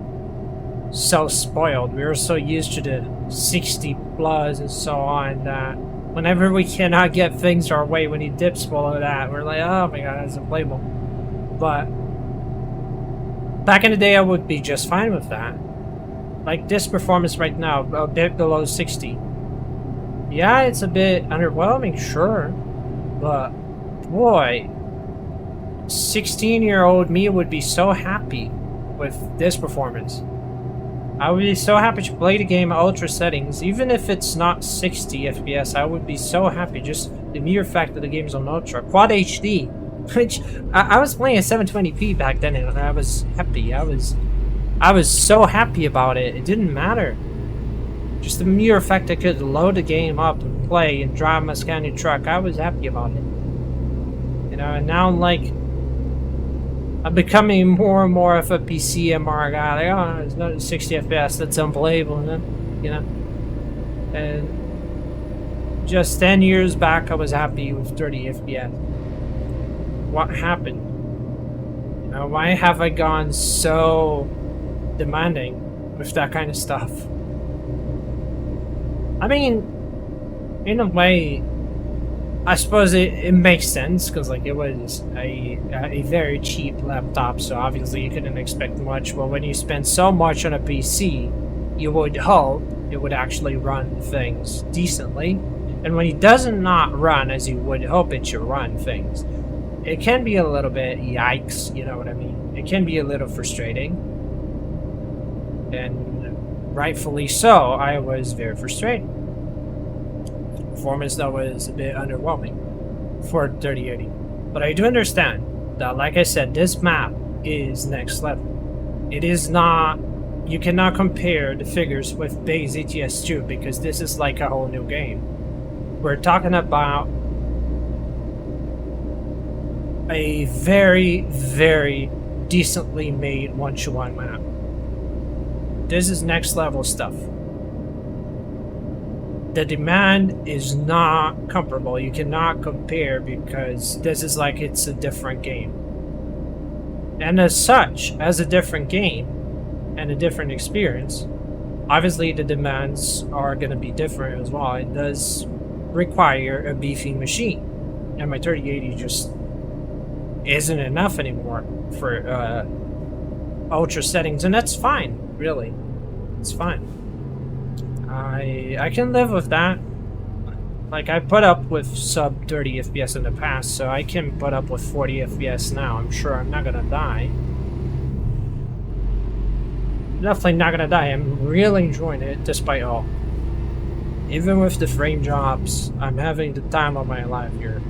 so spoiled. We're so used to the 60 plus and so on that whenever we cannot get things our way, when he dips below that, we're like, oh my god, that's unplayable. But back in the day, I would be just fine with that. Like this performance right now, a bit below 60. Yeah, it's a bit underwhelming, sure, but boy, 16-year-old me would be so happy with this performance. I would be so happy to play the game at ultra settings, even if it's not 60 FPS. I would be so happy, just the mere fact that the game's on ultra. Quad HD, which I was playing at 720p back then, and I was happy. I was so happy about it. It didn't matter. Just the mere fact I could load the game up and play and drive my Scania truck, I was happy about it. You know, and now I'm becoming more and more of a PC MR guy. Like, oh, it's not 60 FPS, that's unplayable, and then, you know. And just 10 years back, I was happy with 30 FPS. What happened? You know, why have I gone so demanding with that kind of stuff? I mean, in a way, I suppose it makes sense, because like it was a very cheap laptop, so obviously you couldn't expect much. But when you spend so much on a PC, you would hope it would actually run things decently. And when it does not run as you would hope it should run things, it can be a little bit yikes, you know what I mean? It can be a little frustrating. And rightfully so, I was very frustrated. Performance that was a bit underwhelming for 3080. But I do understand that, like I said, this map is next level. It is not, you cannot compare the figures with base ETS 2 because this is like a whole new game. We're talking about a very, very decently made 1-to-1 map. This is next level stuff. The demand is not comparable. You cannot compare because this is like it's a different game. And as such, as a different game and a different experience, obviously the demands are going to be different as well. It does require a beefy machine. And my 3080 just isn't enough anymore for ultra settings. And that's fine, really. It's fine. I can live with that. Like, I put up with sub 30 FPS in the past, so I can put up with 40 FPS now. I'm sure I'm not gonna die. Definitely not gonna die. I'm really enjoying it, despite all. Even with the frame drops, I'm having the time of my life here.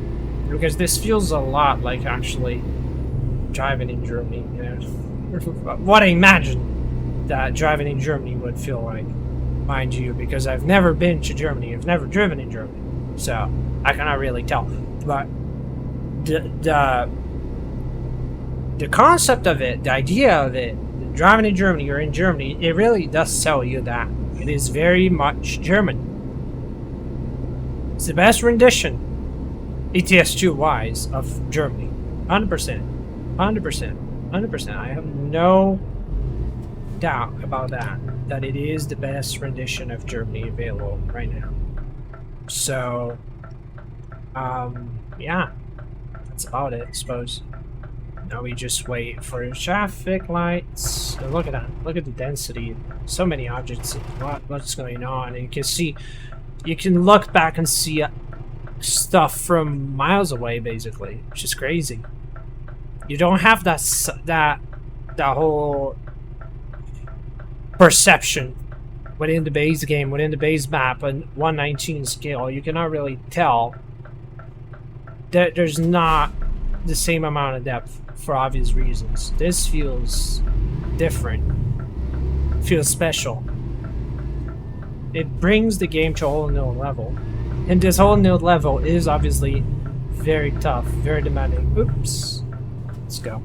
Because this feels a lot like actually driving in Germany, you know? What I imagine that driving in Germany would feel like. Mind you, because I've never been to Germany, I've never driven in Germany, so I cannot really tell. But the concept of it, the idea of it, driving in Germany or in Germany, it really does tell you that it is very much German. It's the best rendition, ETS2 wise, of Germany. 100%, 100%, 100%. I have no doubt about that. That it is the best rendition of Germany available right now. So, yeah, that's about it, I suppose. Now we just wait for traffic lights. And look at that. Look at the density. So many objects. What's going on? And you can see, you can look back and see stuff from miles away, basically, which is crazy. You don't have that whole perception within the base game, within the base map, and 1/19 scale. You cannot really tell that there's not the same amount of depth for obvious reasons. This feels different, feels special. It brings the game to a whole new level, and this whole new level is obviously very tough, very demanding. Oops, let's go.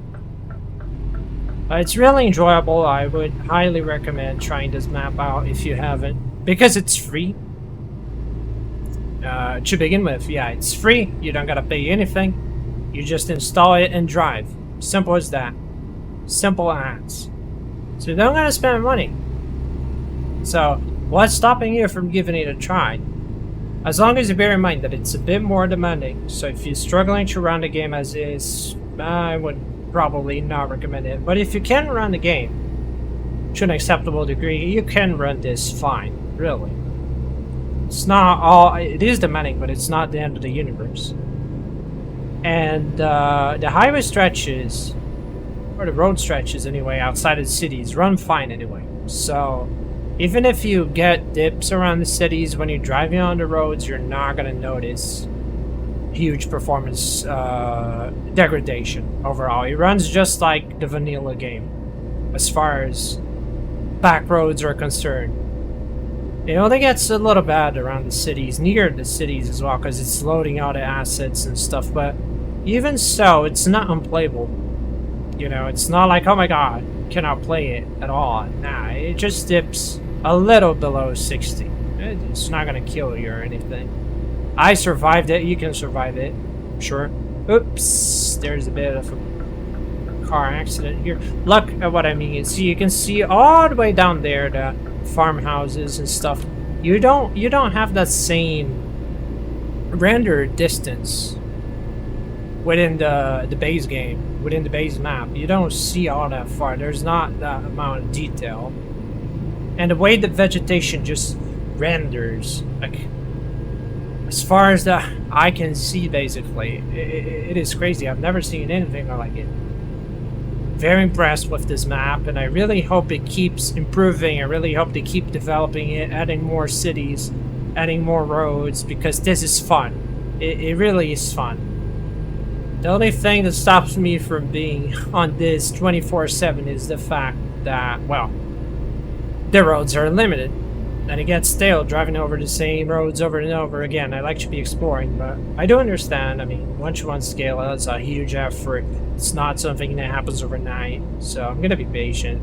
It's really enjoyable. I would highly recommend trying this map out if you haven't, because it's free. To begin with, yeah, it's free. You don't gotta pay anything. You just install it and drive. Simple as that. Simple as. So you don't gotta spend money. So what's stopping you from giving it a try? As long as you bear in mind that it's a bit more demanding. So if you're struggling to run the game as is, I would probably not recommend it. But if you can run the game to an acceptable degree, you can run this fine, really. It's not all, it is demanding, but it's not the end of the universe. And the highway stretches, or the road stretches anyway, outside of the cities, run fine anyway. So even if you get dips around the cities when you're driving on the roads, you're not gonna notice huge performance degradation overall. It runs just like the vanilla game as far as back roads are concerned. It only gets a little bad around the cities, near the cities as well, because it's loading out the assets and stuff, but even so, it's not unplayable. You know, it's not like, oh my god, cannot play it at all. Nah, it just dips a little below 60. It's not gonna kill you or anything. I survived it. You can survive it. Sure. Oops. There's a bit of a car accident here. Look at what I mean. See, you can see all the way down there the farmhouses and stuff. You don't have that same render distance within the base game, within the base map. You don't see all that far. There's not that amount of detail. And the way the vegetation just renders, like, as far as the eye can see, basically, it is crazy. I've never seen anything like it. Very impressed with this map, and I really hope it keeps improving. I really hope they keep developing it, adding more cities, adding more roads, because this is fun. It really is fun. The only thing that stops me from being on this 24/7 is the fact that, well, the roads are limited. And it gets stale driving over the same roads over and over again. I like to be exploring, but I do understand. I mean, 1-to-1 scale, that's a huge effort. It's not something that happens overnight, so I'm gonna be patient.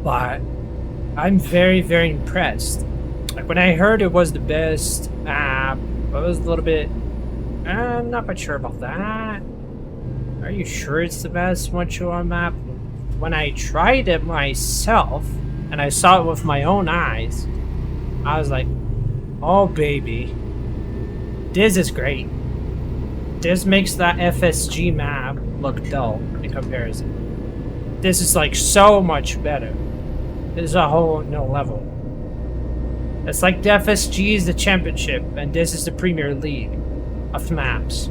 But I'm very, very impressed. Like, when I heard it was the best app, I was a little bit... I'm not quite sure about that. Are you sure it's the best 1-to-1 map? When I tried it myself, and I saw it with my own eyes, I was like, oh baby, this is great. This makes that FSG map look dull in comparison. This is like so much better. This is a whole new level. It's like the FSG is the championship, and this is the Premier League of maps.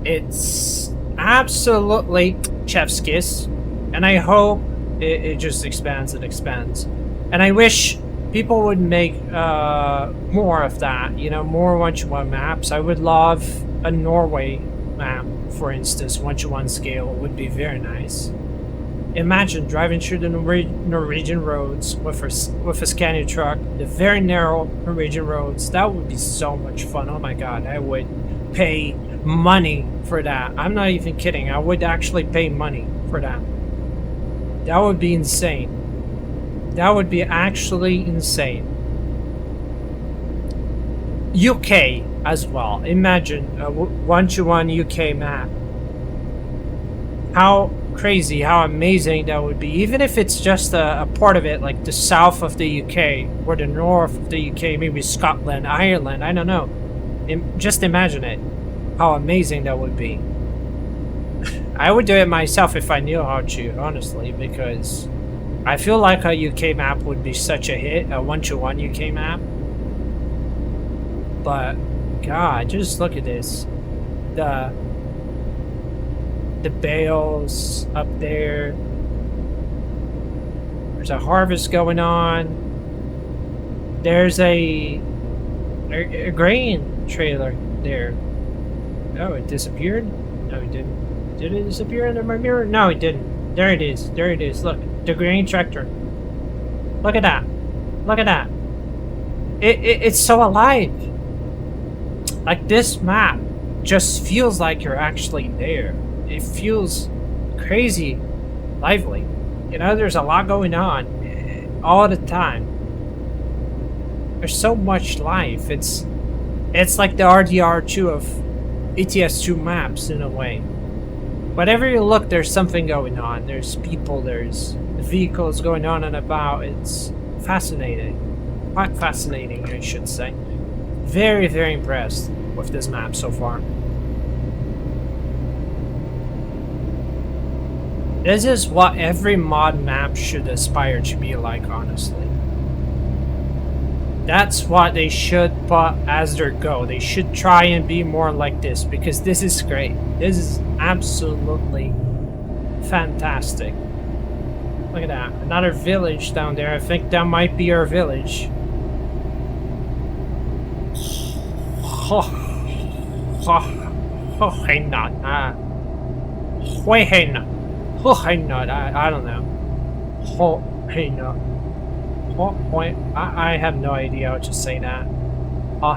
It's absolutely chef's kiss, and I hope it just expands and expands. And I wish people would make more of that, you know, more 1-to-1 maps. I would love a Norway map, for instance. 1-to-1 scale would be very nice. Imagine driving through the Norwegian roads with a Scania truck, the very narrow Norwegian roads. That would be so much fun. Oh my god, I would pay money for that. I'm not even kidding. I would actually pay money for that. That would be insane. That would be actually insane. UK as well. Imagine a 1-to-1 UK map. How crazy, how amazing that would be. Even if it's just a part of it, like the south of the UK or the north of the UK, maybe Scotland, Ireland, I don't know. Just imagine it. How amazing that would be. I would do it myself if I knew how to, honestly, because I feel like a UK map would be such a hit, a 1-to-1 UK map. But, God, just look at this. The bales up there. There's a harvest going on. There's a grain trailer there. Oh, it disappeared? No, it didn't. Did it disappear under my mirror? No, it didn't. There it is. There it is. Look, the grain tractor. Look at that. Look at that. It's so alive. Like, this map just feels like you're actually there. It feels crazy lively. You know, there's a lot going on all the time. There's so much life. It's like the RDR2 of ETS2 maps in a way. Wherever you look, there's something going on. There's people, there's vehicles going on and about. It's fascinating. Quite fascinating, I should say. Very, very impressed with this map so far. This is what every mod map should aspire to be like, honestly. That's what they should put as their goal. They should try and be more like this, because this is great. This is absolutely fantastic. Look at that. Another village down there. I think that might be our village. I don't know. I have no idea how to say that. Oh,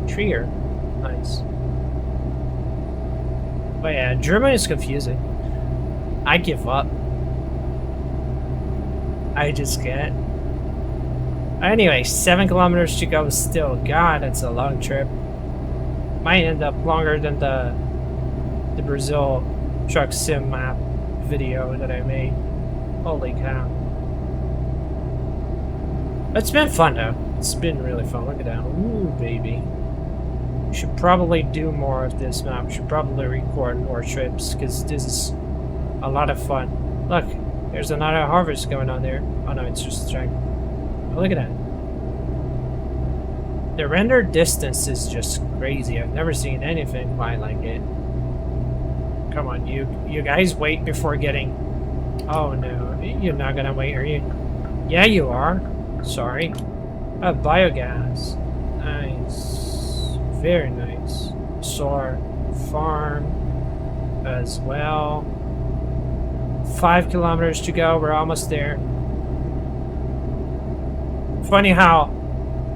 Trier. Nice. But yeah, German is confusing. I give up. I just can't. Anyway, 7 kilometers to go still. God, that's a long trip. Might end up longer than the Brazil truck sim map video that I made. Holy cow. It's been fun though. It's been really fun. Look at that. Ooh, baby. Should probably do more of this map. Should probably record more trips, because this is a lot of fun. Look, there's another harvest going on there. Oh no, it's just a track. Oh, look at that. The render distance is just crazy. I've never seen anything quite like it. Come on, you guys wait before getting... Oh no, you're not gonna wait, are you? Yeah, you are. Sorry. Biogas. Nice. Very nice. Solar farm as well. 5 kilometers to go. We're almost there. Funny how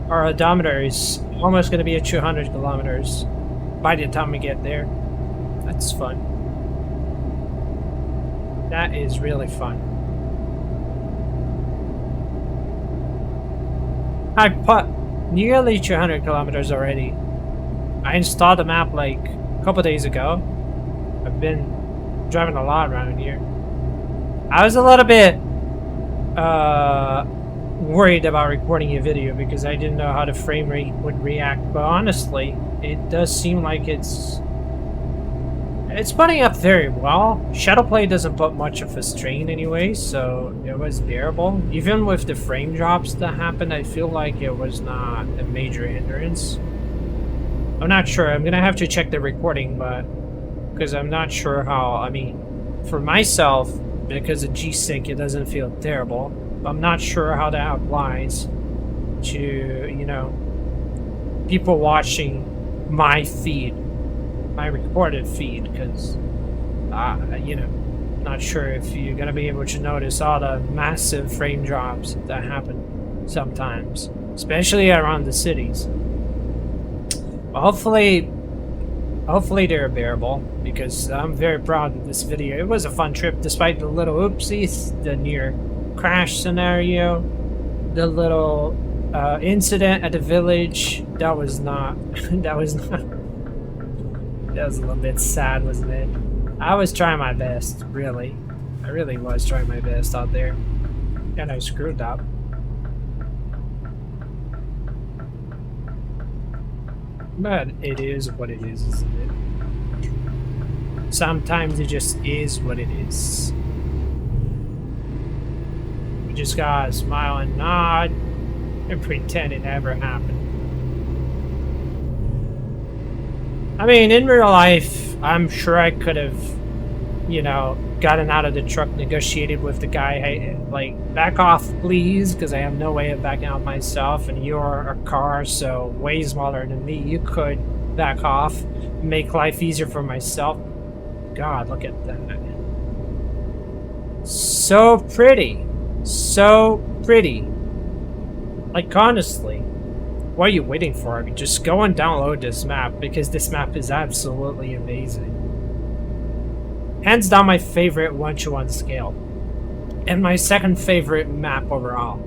our odometer is almost going to be at 200 kilometers by the time we get there. That's fun. That is really fun. I put nearly 200 kilometers already. I installed the map like a couple days ago. I've been driving a lot around here. I was a little bit worried about recording a video because I didn't know how the frame rate would react, but honestly, it does seem like it's putting up very well. Shadowplay doesn't put much of a strain anyway, so it was bearable. Even with the frame drops that happened, I feel like it was not a major hindrance. I'm not sure. I'm gonna have to check the recording, but because I'm not sure how. I mean, for myself, because of G-Sync, it doesn't feel terrible. But I'm not sure how that applies to, you know, people watching my feed, my recorded feed, because, you know, not sure if you're gonna be able to notice all the massive frame drops that happen sometimes, especially around the cities. But hopefully they're bearable, because I'm very proud of this video. It was a fun trip despite the little oopsies, the near crash scenario, the little incident at the village. That was a little bit sad, wasn't it? I was trying my best, really. I really was trying my best out there, and I screwed up. But it is what it is, isn't it? Sometimes it just is what it is. We just gotta smile and nod and pretend it never happened. I mean, in real life, I'm sure I could have, you know, gotten out of the truck, negotiated with the guy, hey, like, back off, please, because I have no way of backing out myself, and you're a car, so way smaller than me. You could back off, make life easier for myself. God, look at that. So pretty. So pretty. Like, honestly, what are you waiting for? I mean, just go and download this map, because this map is absolutely amazing. Hands down my favorite 1-to-1 scale. And my second favorite map overall.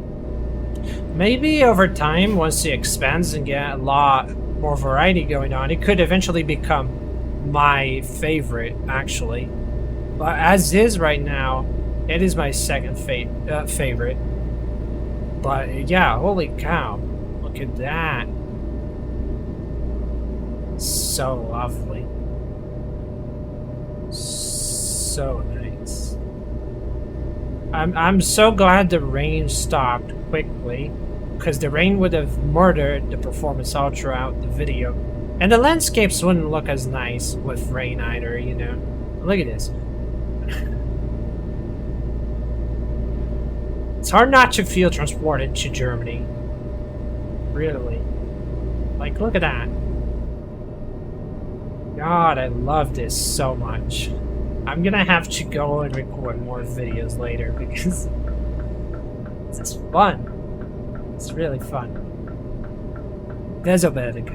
Maybe over time, once it expands and get a lot more variety going on, it could eventually become my favorite, actually. But as is right now, it is my second favorite. But yeah, holy cow. Look at that. So lovely. So nice. I'm so glad the rain stopped quickly, because the rain would have murdered the performance all throughout the video. And the landscapes wouldn't look as nice with rain either, you know. Look at this. It's hard not to feel transported to Germany. Really. Like, look at that. God, I love this so much. I'm gonna have to go and record more videos later because it's fun. It's really fun. Desoberg.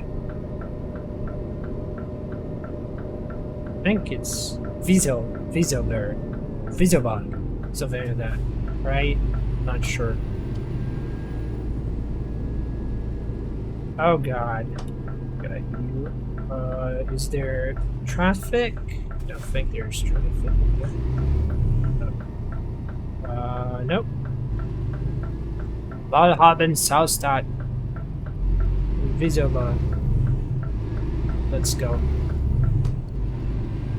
I think it's Wieselberg. Something like that, right? Not sure. Oh God. Is there traffic? I don't think there's traffic. Nope. Walhaben Southstadt. Wieselberg. Let's go.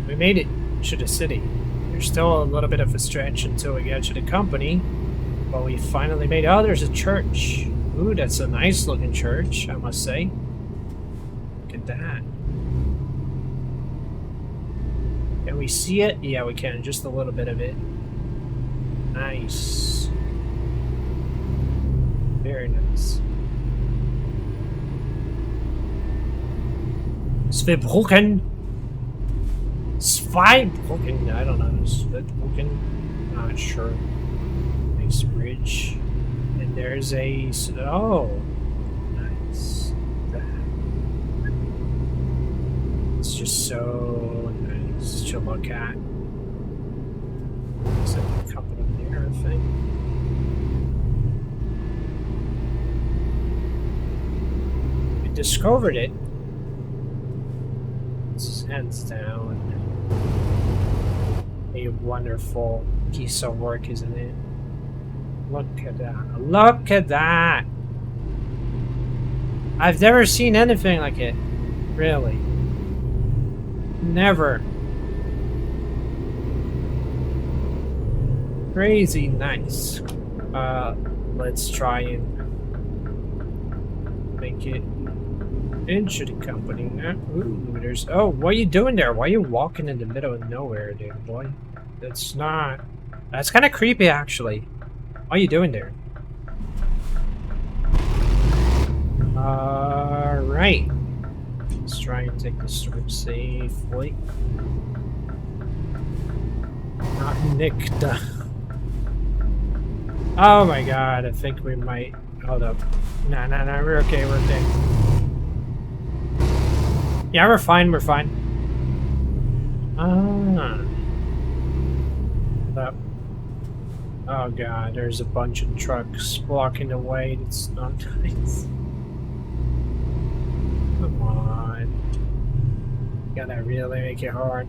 We made it to the city. There's still a little bit of a stretch until we get to the company. But we finally made it. Oh, there's a church. Ooh, that's a nice looking church, I must say. Look at that. Can we see it? Yeah, we can. Just a little bit of it. Nice. Very nice. Zweibrücken. Zweibrücken. I don't know. Zweibrücken. Not sure. Nice bridge. And there's a... Oh. Nice. It's just so nice to look at. There's a company there, I think. We discovered it. Hands down. A wonderful piece of work, isn't it? Look at that. Look at that! I've never seen anything like it. Really. Never. Crazy nice. Let's try and make it into the company. Ooh, there's... Oh, what are you doing there? Why are you walking in the middle of nowhere, dude, boy? That's not... That's kind of creepy, actually. What are you doing there? Alright. Let's try and take this storm safely. Not nicked. Oh my god, I think we might... Hold up. Nah, we're okay, we're okay. Yeah, we're fine, we're fine. Oh god, there's a bunch of trucks blocking the way. It's not nice. Come on. Gotta really make it hard.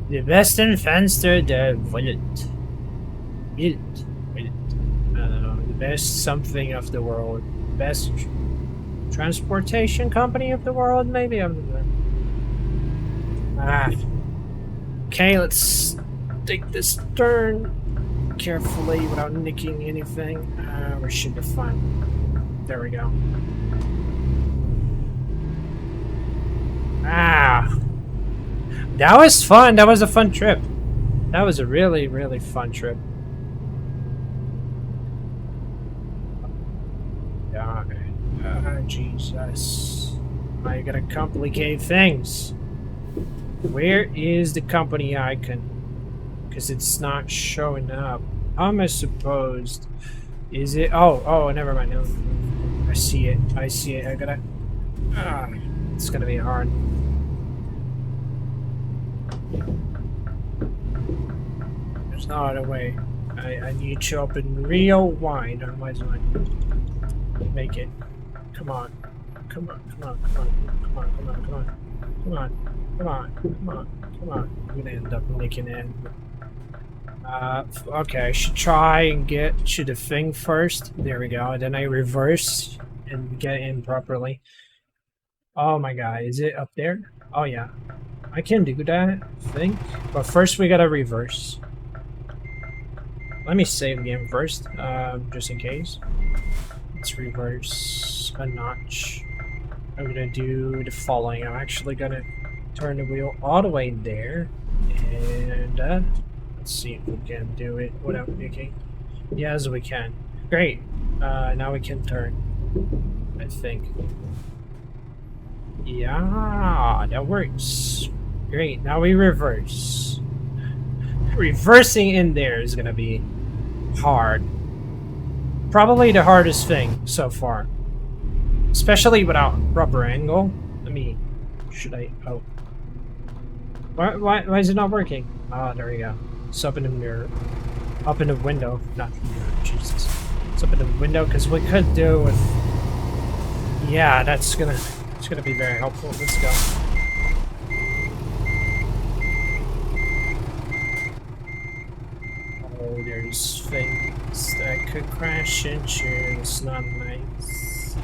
The besten Fenster der Welt. The best something of the world. Best transportation company of the world, maybe? Okay, let's take this turn carefully without nicking anything. We should be fine. There we go. That was fun. That was a fun trip. That was a really, really fun trip. Jesus. I gotta complicate things. Where is the company icon? Because it's not showing up. How am I supposed? Is it? Oh, never mind. No. I see it. I see it. I gotta... it's gonna be hard. There's no other way. I need to open real wide. Otherwise I make it. Come on. Come on. I'm gonna end up nicking it. Okay, I should try and get to the thing first. There we go. Then I reverse and get in properly. Oh my god, is it up there? Oh yeah. I can do that, I think. But first we gotta reverse. Let me save the game first, just in case. Let's reverse a notch. I'm gonna do the following. I'm actually gonna turn the wheel all the way there. And let's see if we can do it without nicking. Yes, we can. Great. Now we can turn, I think. Yeah, that works. Great. Now we reverse. Reversing in there is gonna be hard. Probably the hardest thing so far. Especially without proper angle. Let me... Should I... Oh. Why is it not working? Ah, there we go. It's up in the mirror. Up in the window. Not the mirror. Jesus. It's up in the window because we could do with... Yeah, that's gonna... It's gonna be very helpful. Let's go. Oh, there's things that could crash into. It's not nice.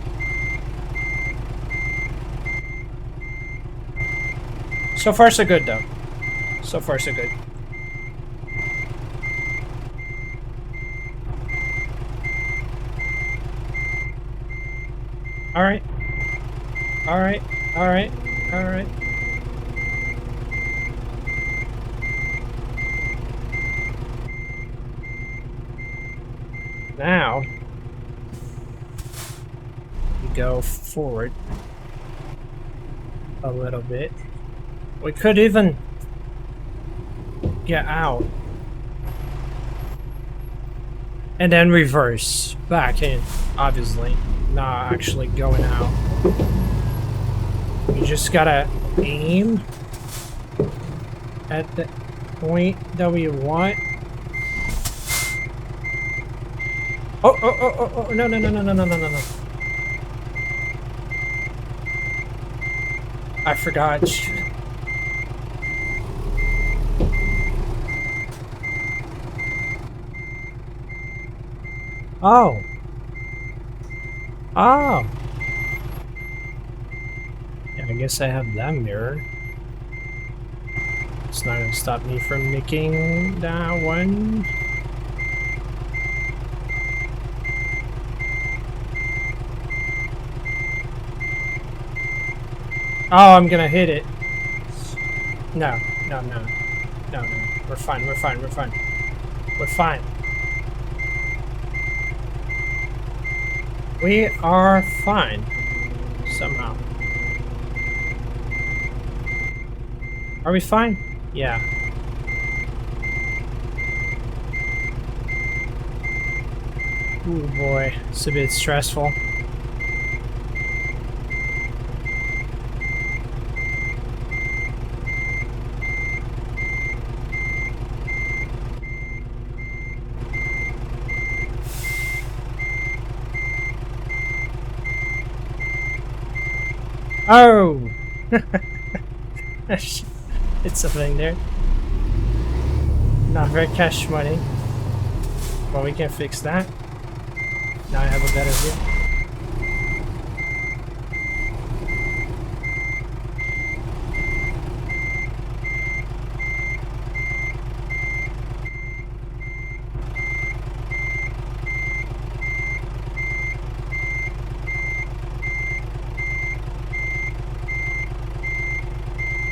So far, so good, though. So far, so good. Alright. Alright. Alright. Alright. Now, we go forward a little bit. We could even get out. And then reverse back in, obviously. Not actually going out. You just gotta aim at the point that we want. Oh, no, no, no, no, no, no, no, no, no. I forgot. Oh. Oh. Yeah, I guess I have that mirror. It's not gonna stop me from making that one. Oh, I'm gonna hit it. No, no, no. No, no. We're fine, we're fine, we're fine. We're fine. We are fine. Somehow. Are we fine? Yeah. Ooh boy, it's a bit stressful. Oh! It's something there. Not very cash money. Well, we can fix that. Now I have a better view.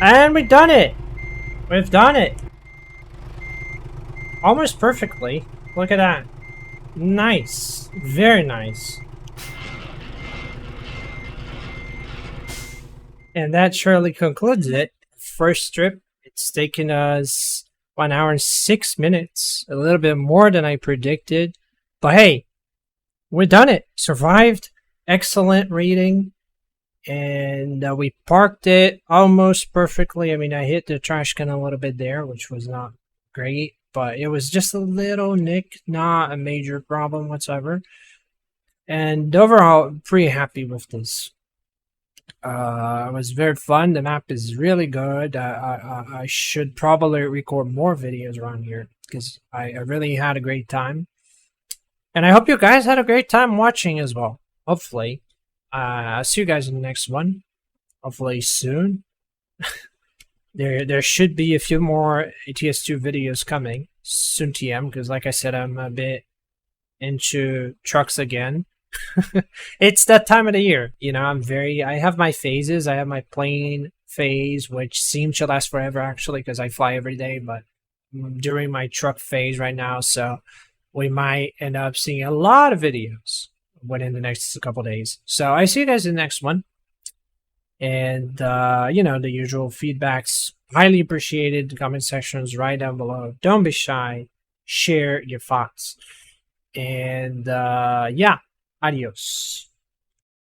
And we've done it! We've done it! Almost perfectly. Look at that. Nice. Very nice. And that surely concludes it. First trip. It's taken us 1 hour and 6 minutes. A little bit more than I predicted. But hey, we've done it. Survived. Excellent rating. And we parked it almost perfectly. I mean, I hit the trash can a little bit there, which was not great, but it was just a little nick, not a major problem whatsoever. And overall, pretty happy with this. It was very fun. The map is really good. I should probably record more videos around here because I really had a great time. And I hope you guys had a great time watching as well. Hopefully. I'll see you guys in the next one. Hopefully soon. There should be a few more ETS2 videos coming soon TM, because like I said, I'm a bit into trucks again. It's that time of the year, you know. I have my phases. I have my plane phase, which seems to last forever actually, because I fly every day, but I'm during my truck phase right now, so we might end up seeing a lot of videos within the next couple days. So I see you guys in the next one. And you know, the usual feedbacks highly appreciated. The comment sections right down below. Don't be shy. Share your thoughts. And yeah, adios.